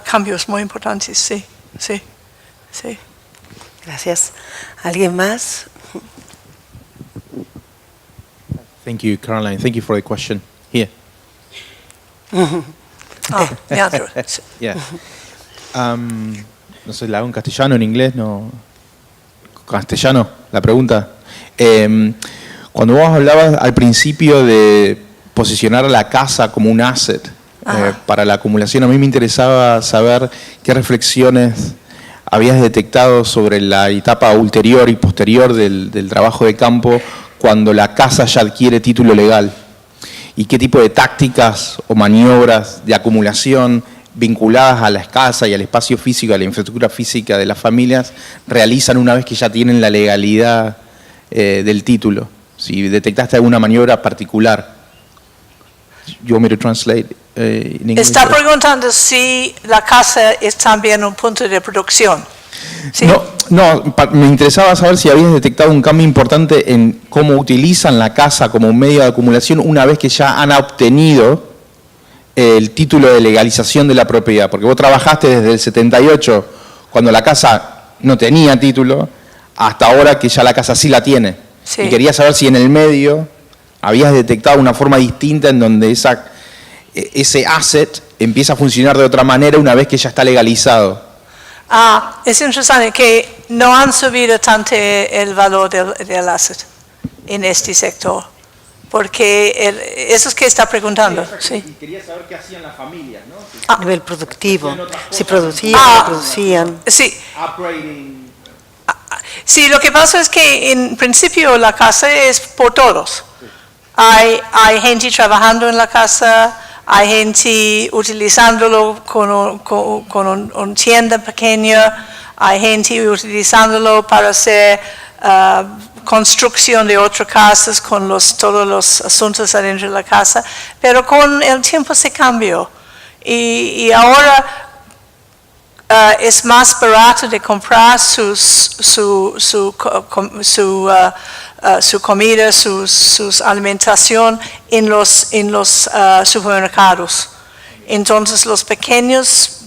cambios muy importantes, sí. Gracias. ¿Alguien más? Thank you, Caroline. Thank you for the question. Here. Yeah. No sé, la hago en castellano, en inglés, no. Castellano, la pregunta. Cuando vos hablabas al principio de posicionar a la casa como un asset para la acumulación, a mí me interesaba saber qué reflexiones habías detectado sobre la etapa ulterior y posterior del trabajo de campo cuando la casa ya adquiere título legal y qué tipo de tácticas o maniobras de acumulación vinculadas a la casa y al espacio físico, a la infraestructura física de las familias realizan una vez que ya tienen la legalidad del título. Si detectaste alguna maniobra particular. You want me to translate in English? Está preguntando si la casa es también un punto de producción. ¿Sí? No, me interesaba saber si habías detectado un cambio importante en cómo utilizan la casa como un medio de acumulación una vez que ya han obtenido el título de legalización de la propiedad. Porque vos trabajaste desde el 78, cuando la casa no tenía título, hasta ahora que ya la casa sí la tiene. Sí. Y quería saber si en el medio habías detectado una forma distinta en donde ese asset empieza a funcionar de otra manera una vez que ya está legalizado. Es interesante que no han subido tanto el valor del asset en este sector, porque eso es que está preguntando. Sí. Quería saber qué hacían las familias, ¿no? A nivel productivo, si producían. Sí. Upgrading. Sí, lo que pasa es que en principio la casa es por todos. Hay gente trabajando en la casa, hay gente utilizándolo con un tienda pequeña, hay gente utilizándolo para hacer construcción de otras casas con todos los asuntos adentro de la casa, pero con el tiempo se cambió y ahora es más barato de comprar su comida, su alimentación en los supermercados. Entonces los pequeños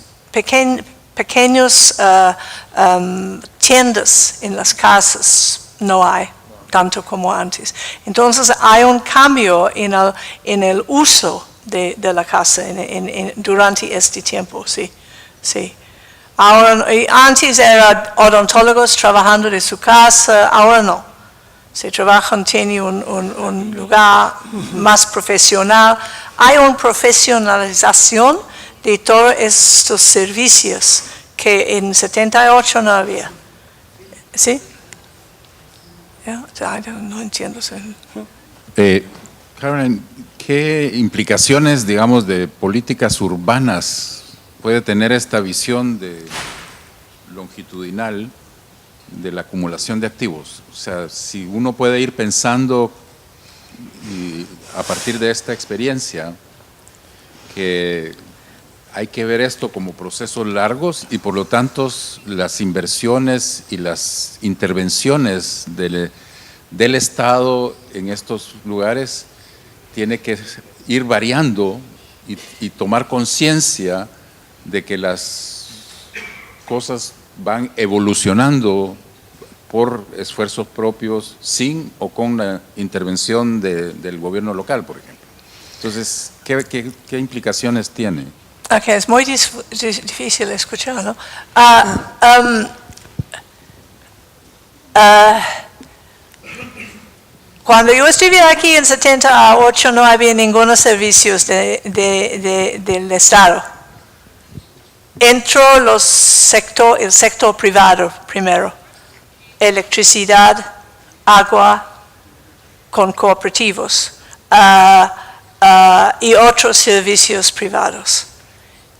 tiendas en las casas no hay tanto como antes. Entonces hay un cambio en el uso de la casa durante este tiempo, sí. Ahora, antes eran odontólogos trabajando de su casa, ahora no. Se trabajan, tiene un lugar más profesional. Hay una profesionalización de todos estos servicios que en 78 no había. ¿Sí? No entiendo. Caroline, ¿qué implicaciones, digamos, de políticas urbanas puede tener esta visión longitudinal de la acumulación de activos? O sea, si uno puede ir pensando a partir de esta experiencia que hay que ver esto como procesos largos y por lo tanto las inversiones y las intervenciones del Estado en estos lugares tiene que ir variando y tomar conciencia de que las cosas van evolucionando por esfuerzos propios, sin o con la intervención del gobierno local, por ejemplo. Entonces, ¿qué implicaciones tiene? Okay, es muy difícil escuchar, ¿no? Cuando yo estuve aquí en 78 no había ningunos servicios del Estado. Entró el sector privado primero, electricidad, agua, con cooperativos y otros servicios privados.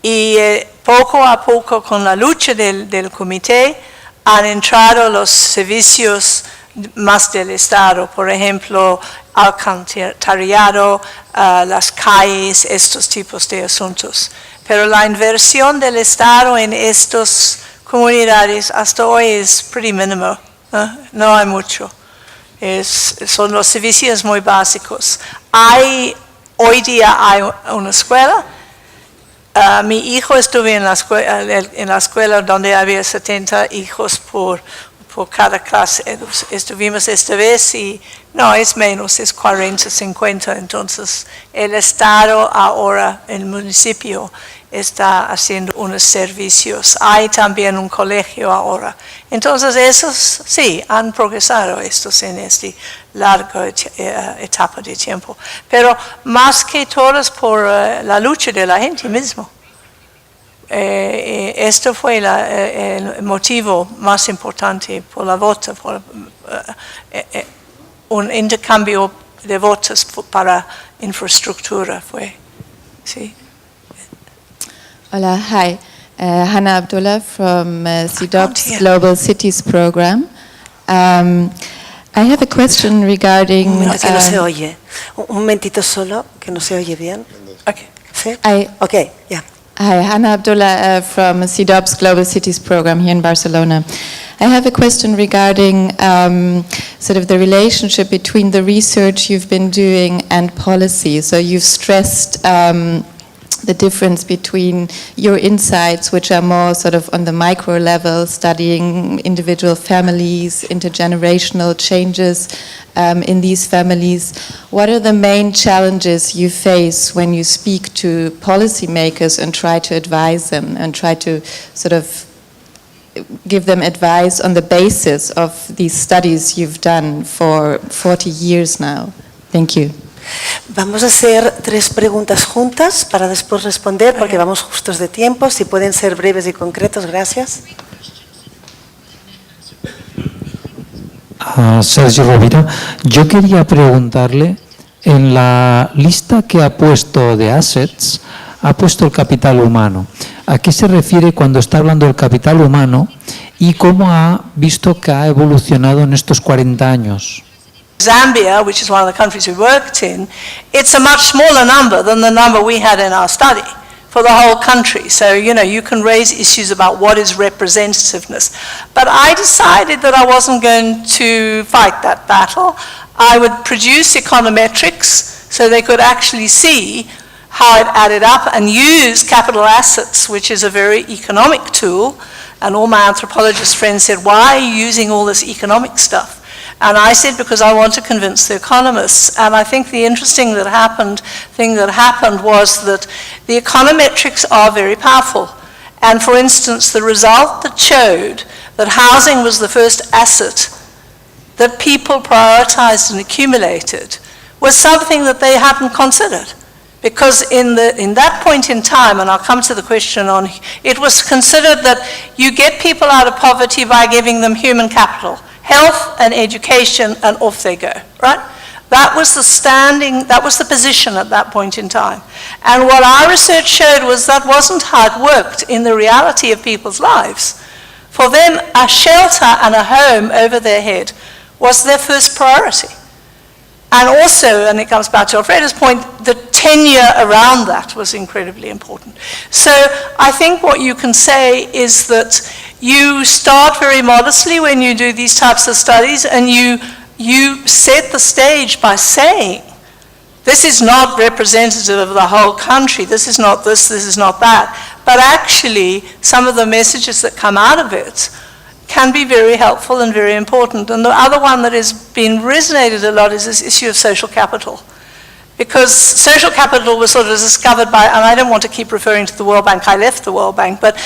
Y poco a poco con la lucha del comité han entrado los servicios más del Estado, por ejemplo, alcantarillado, las calles, estos tipos de asuntos. Pero la inversión del Estado en estas comunidades hasta hoy es pretty mínimo, no hay mucho. Son los servicios muy básicos. Hoy día hay una escuela. Mi hijo estuvo en la escuela donde había 70 hijos por cada clase. Estuvimos esta vez y no, es menos, es 40, 50. Entonces, el Estado ahora, el municipio, está haciendo unos servicios. Hay también un colegio ahora. Entonces, esos sí, han progresado estos en esta larga etapa de tiempo. Pero más que todos por la lucha de la gente mismo. Esto fue el motivo más importante por la vota, por un intercambio de votos para infraestructura fue, sí. Hola, hi. Hannah Abdullah from CDOP's Global Cities Program. I have a question regarding... que no se oye. Un momentito solo, que no se oye bien. Okay. ¿Sí? Okay, yeah. Hi, Hannah Abdullah from CDOP's Global Cities Program here in Barcelona. I have a question regarding sort of the relationship between the research you've been doing and policy. So you've stressed the difference between your insights, which are more sort of on the micro level, studying individual families, intergenerational changes in these families. What are the main challenges you face when you speak to policymakers and try to advise them and try to sort of give them advice on the basis of these studies you've done for 40 years now? Thank you. Vamos a hacer 3 preguntas juntas para después responder, porque vamos justos de tiempo. Si pueden ser breves y concretos, gracias. Sergio Rovira, yo quería preguntarle, en la lista que ha puesto de assets, ha puesto el capital humano. ¿A qué se refiere cuando está hablando del capital humano y cómo ha visto que ha evolucionado en estos 40 años? Zambia, which is one of the countries we worked in, it's a much smaller number than the number we had in our study for the whole country. So, you can raise issues about what is representativeness. But I decided that I wasn't going to fight that battle. I would produce econometrics so they could actually see how it added up and use capital assets, which is a very economic tool. And all my anthropologist friends said, why are you using all this economic stuff? And I said, because I want to convince the economists. And I think the interesting thing that happened was that the econometrics are very powerful. And for instance, the result that showed that housing was the first asset that people prioritized and accumulated was something that they hadn't considered. Because in that point in time, and I'll come to the question on, it was considered that you get people out of poverty by giving them human capital. Health and education, and off they go, right? That was the position at that point in time. And what our research showed was that wasn't how it worked in the reality of people's lives. For them, a shelter and a home over their head was their first priority. And also, and it comes back to Alfredo's point, the tenure around that was incredibly important. So I think what you can say is that you start very modestly when you do these types of studies, and you set the stage by saying, this is not representative of the whole country, this is not this is not that. But actually, some of the messages that come out of it can be very helpful and very important. And the other one that has been resonated a lot is this issue of social capital. Because social capital was sort of discovered by, and I don't want to keep referring to the World Bank, I left the World Bank, but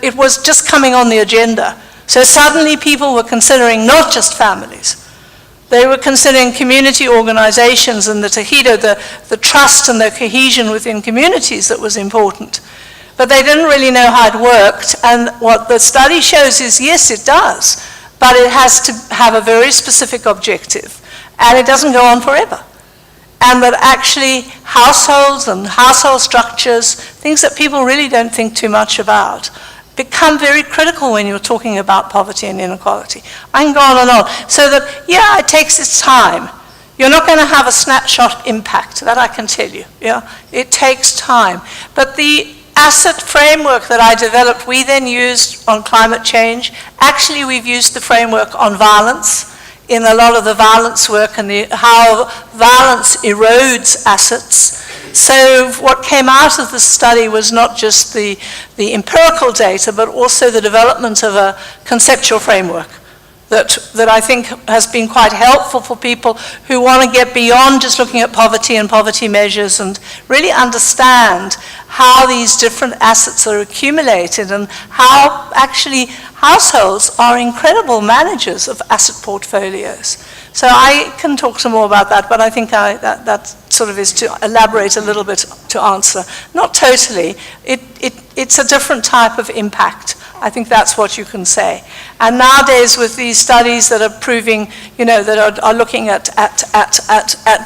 it was just coming on the agenda. So suddenly people were considering not just families. They were considering community organizations and the tejido, the trust and the cohesion within communities that was important. But they didn't really know how it worked, and what the study shows is, yes, it does, but it has to have a very specific objective, and it doesn't go on forever. And that actually households and household structures, things that people really don't think too much about, become very critical when you're talking about poverty and inequality. I can go on and on. So that, yeah, it takes its time. You're not going to have a snapshot impact, that I can tell you. Yeah? It takes time. But the asset framework that I developed, we then used on climate change. Actually, we've used the framework on violence in a lot of the violence work and how violence erodes assets. So what came out of the study was not just the empirical data, but also the development of a conceptual framework that I think has been quite helpful for people who want to get beyond just looking at poverty and poverty measures and really understand how these different assets are accumulated and how actually households are incredible managers of asset portfolios. So I can talk some more about that, but I think that sort of is to elaborate a little bit to answer. Not totally. It's a different type of impact. I think that's what you can say. And nowadays with these studies that are proving, that are looking at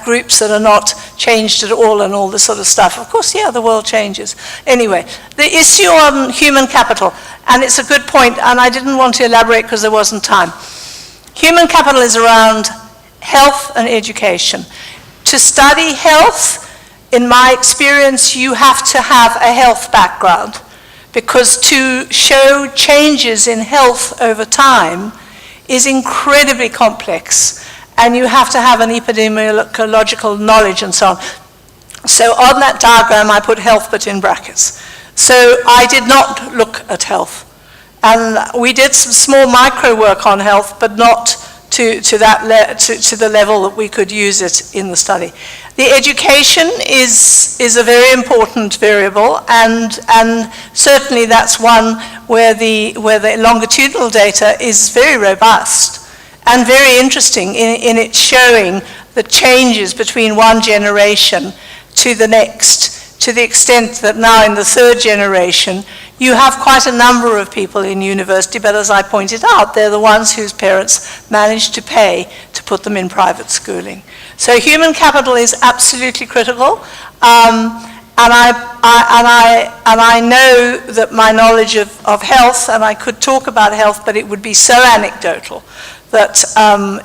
groups that are not changed at all and all this sort of stuff, of course, yeah, the world changes. Anyway, the issue on human capital, and it's a good point, and I didn't want to elaborate because there wasn't time. Human capital is around health and education. To study health, in my experience, you have to have a health background, because to show changes in health over time is incredibly complex, and you have to have an epidemiological knowledge and so on. So on that diagram, I put health, but in brackets. So I did not look at health. And we did some small micro work on health, but not to the level that we could use it in the study. The education is a very important variable, and certainly that's one where the longitudinal data is very robust and very interesting in it showing the changes between one generation to the next, to the extent that now in the third generation, you have quite a number of people in university, but as I pointed out, they're the ones whose parents managed to pay to put them in private schooling. So human capital is absolutely critical, and I know that my knowledge of health, and I could talk about health, but it would be so anecdotal that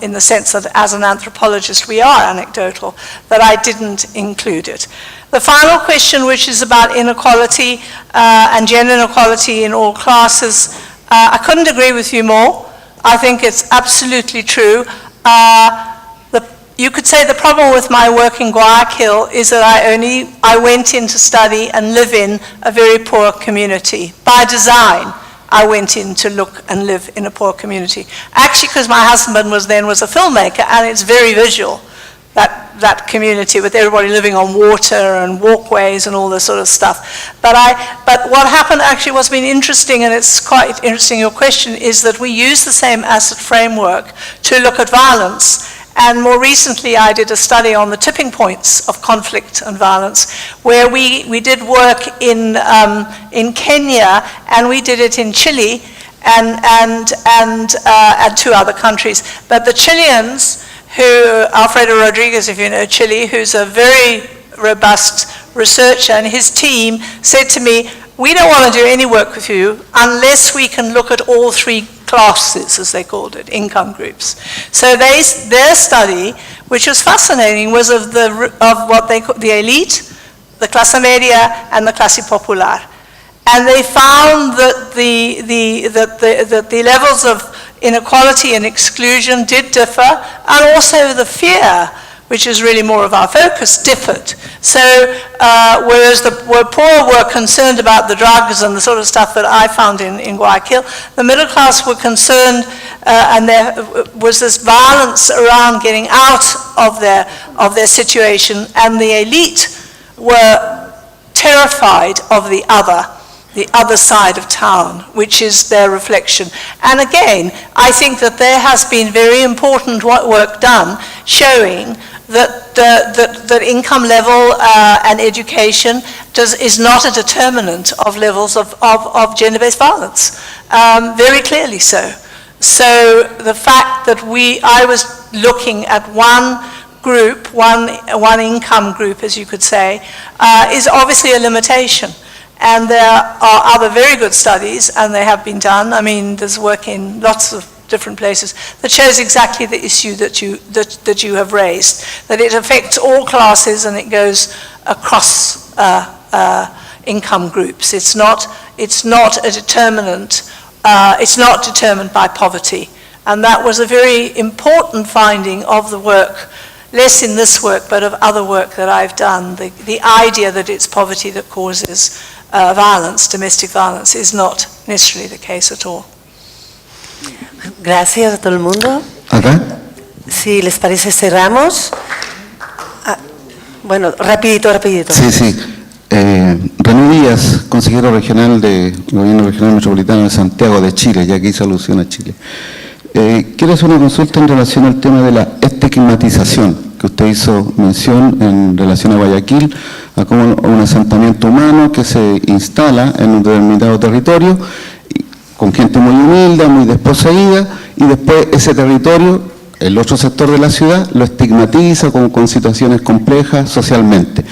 in the sense that as an anthropologist we are anecdotal, that I didn't include it. The final question, which is about inequality and gender inequality in all classes, I couldn't agree with you more. I think it's absolutely true. You could say the problem with my work in Guayaquil is that I went in to study and live in a very poor community. By design, I went in to look and live in a poor community. Actually, because my husband was a filmmaker, and it's very visual, that community with everybody living on water and walkways and all this sort of stuff. But what happened actually, what's been interesting, and it's quite interesting your question, is that we use the same asset framework to look at violence. And more recently, I did a study on the tipping points of conflict and violence, where we did work in Kenya, and we did it in Chile, and two other countries. But the Chileans, Alfredo Rodriguez, if you know Chile, who's a very robust researcher, and his team said to me, we don't want to do any work with you unless we can look at all three classes, as they called it, income groups. So their study, which was fascinating, was of what they call the elite, the clase media, and the clase popular. And they found that the levels of inequality and exclusion did differ, and also the fear, which is really more of our focus, differed. So whereas the poor were concerned about the drugs and the sort of stuff that I found in Guayaquil, the middle class were concerned, and there was this violence around getting out of their situation, and the elite were terrified of the other side of town, which is their reflection. And again, I think that there has been very important work done showing that income level and education is not a determinant of levels of gender-based violence, very clearly so. So the fact that I was looking at one group, one income group, as you could say, is obviously a limitation. And there are other very good studies, and they have been done. I mean, there's work in lots of different places, that shows exactly the issue that you have raised, that it affects all classes and it goes across income groups. It's not a determinant. It's not determined by poverty, and that was a very important finding of the work, less in this work but of other work that I've done. The idea that it's poverty that causes violence, domestic violence, is not necessarily the case at all. Gracias a todo el mundo. ¿Acá? Si les parece, cerramos. Bueno, rapidito. Sí. René Díaz, consejero regional del Gobierno Regional Metropolitano de Santiago de Chile, ya que hizo alusión a Chile. Quiero hacer una consulta en relación al tema de la estigmatización, que usted hizo mención en relación a Guayaquil, a como un asentamiento humano que se instala en un determinado territorio, con gente muy humilde, muy desposeída, y después ese territorio, el otro sector de la ciudad, lo estigmatiza con situaciones complejas socialmente.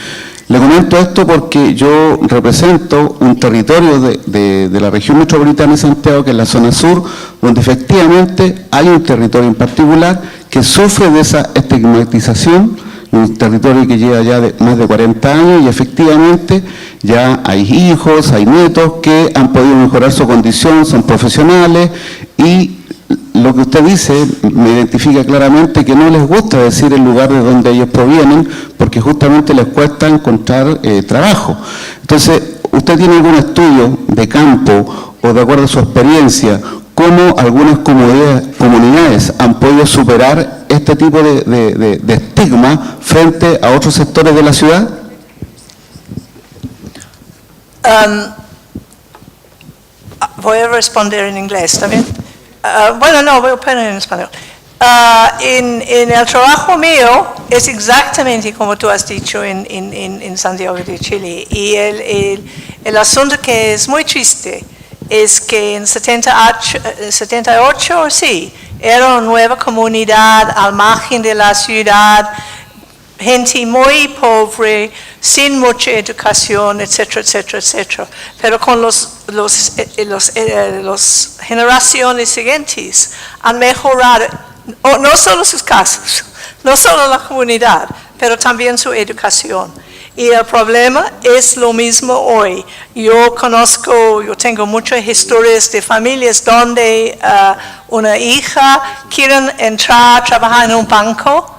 Le comento esto porque yo represento un territorio de la región metropolitana de Santiago, que es la zona sur, donde efectivamente hay un territorio en particular que sufre de esa estigmatización, un territorio que lleva ya más de 40 años y efectivamente ya hay hijos, hay nietos que han podido mejorar su condición, son profesionales, y lo que usted dice me identifica claramente que no les gusta decir el lugar de donde ellos provienen porque justamente les cuesta encontrar trabajo. Entonces, ¿usted tiene algún estudio de campo o de acuerdo a su experiencia cómo algunas comunidades han podido superar este tipo de estigma frente a otros sectores de la ciudad? Voy a responder en inglés también. Bueno, no, voy a poner en español. En el trabajo mío es exactamente como tú has dicho en Santiago de Chile. Y el asunto que es muy triste es que en 78, sí, era una nueva comunidad al margen de la ciudad, gente muy pobre, sin mucha educación, etcétera, etcétera, etcétera. Pero con las generaciones siguientes han mejorado no solo sus casas, no solo la comunidad, pero también su educación. Y el problema es lo mismo hoy. Yo tengo muchas historias de familias donde una hija quiere entrar a trabajar en un banco,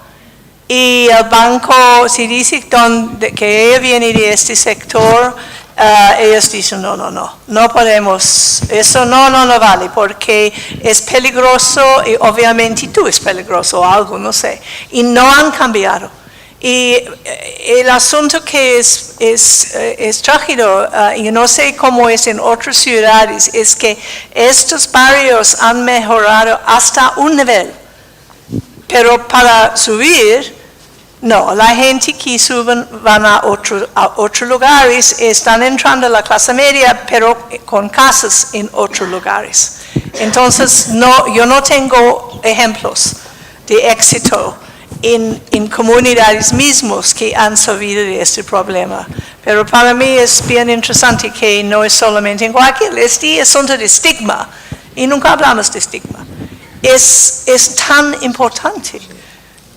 y el banco, si dice que ella viene de este sector, ellos dicen no podemos, eso no vale, porque es peligroso y obviamente tú es peligroso o algo, no sé. Y no han cambiado. Y el asunto que es trágico, y no sé cómo es en otras ciudades, es que estos barrios han mejorado hasta un nivel. Pero para subir, no, la gente que suben van a otros lugares, están entrando a la clase media, pero con casas en otros lugares. Entonces, yo no tengo ejemplos de éxito en comunidades mismos que han salido de este problema. Pero para mí es bien interesante que no es solamente en Guayaquil, este asunto de estigma, y nunca hablamos de estigma. Es tan importante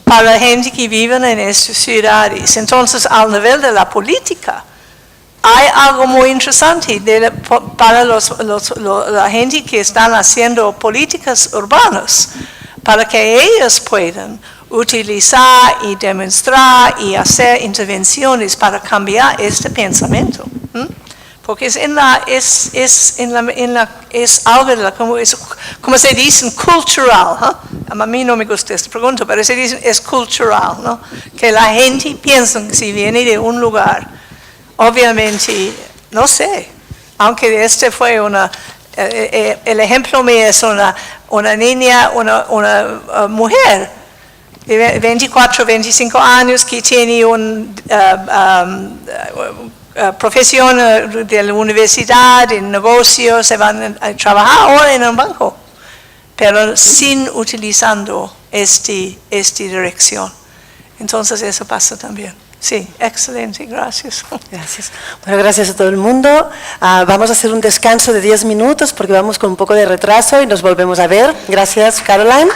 para la gente que vive en estas ciudades. Entonces, al nivel de la política, hay algo muy interesante para la gente que están haciendo políticas urbanas, para que ellos puedan utilizar y demostrar y hacer intervenciones para cambiar este pensamiento. Porque es algo de como se dice, cultural. A mí no me gusta esta pregunta, pero se dice es cultural, ¿no? Que la gente piensa que si viene de un lugar, obviamente, no sé, aunque este fue el ejemplo mío es una niña, una mujer de 24, 25 años que tiene profesión de la universidad, en negocios, se van a trabajar ahora en un banco, pero sin utilizando esta dirección. Entonces eso pasa también. Sí, excelente, gracias. Gracias. Bueno, gracias a todo el mundo. Vamos a hacer un descanso de 10 minutos porque vamos con un poco de retraso y nos volvemos a ver. Gracias, Caroline.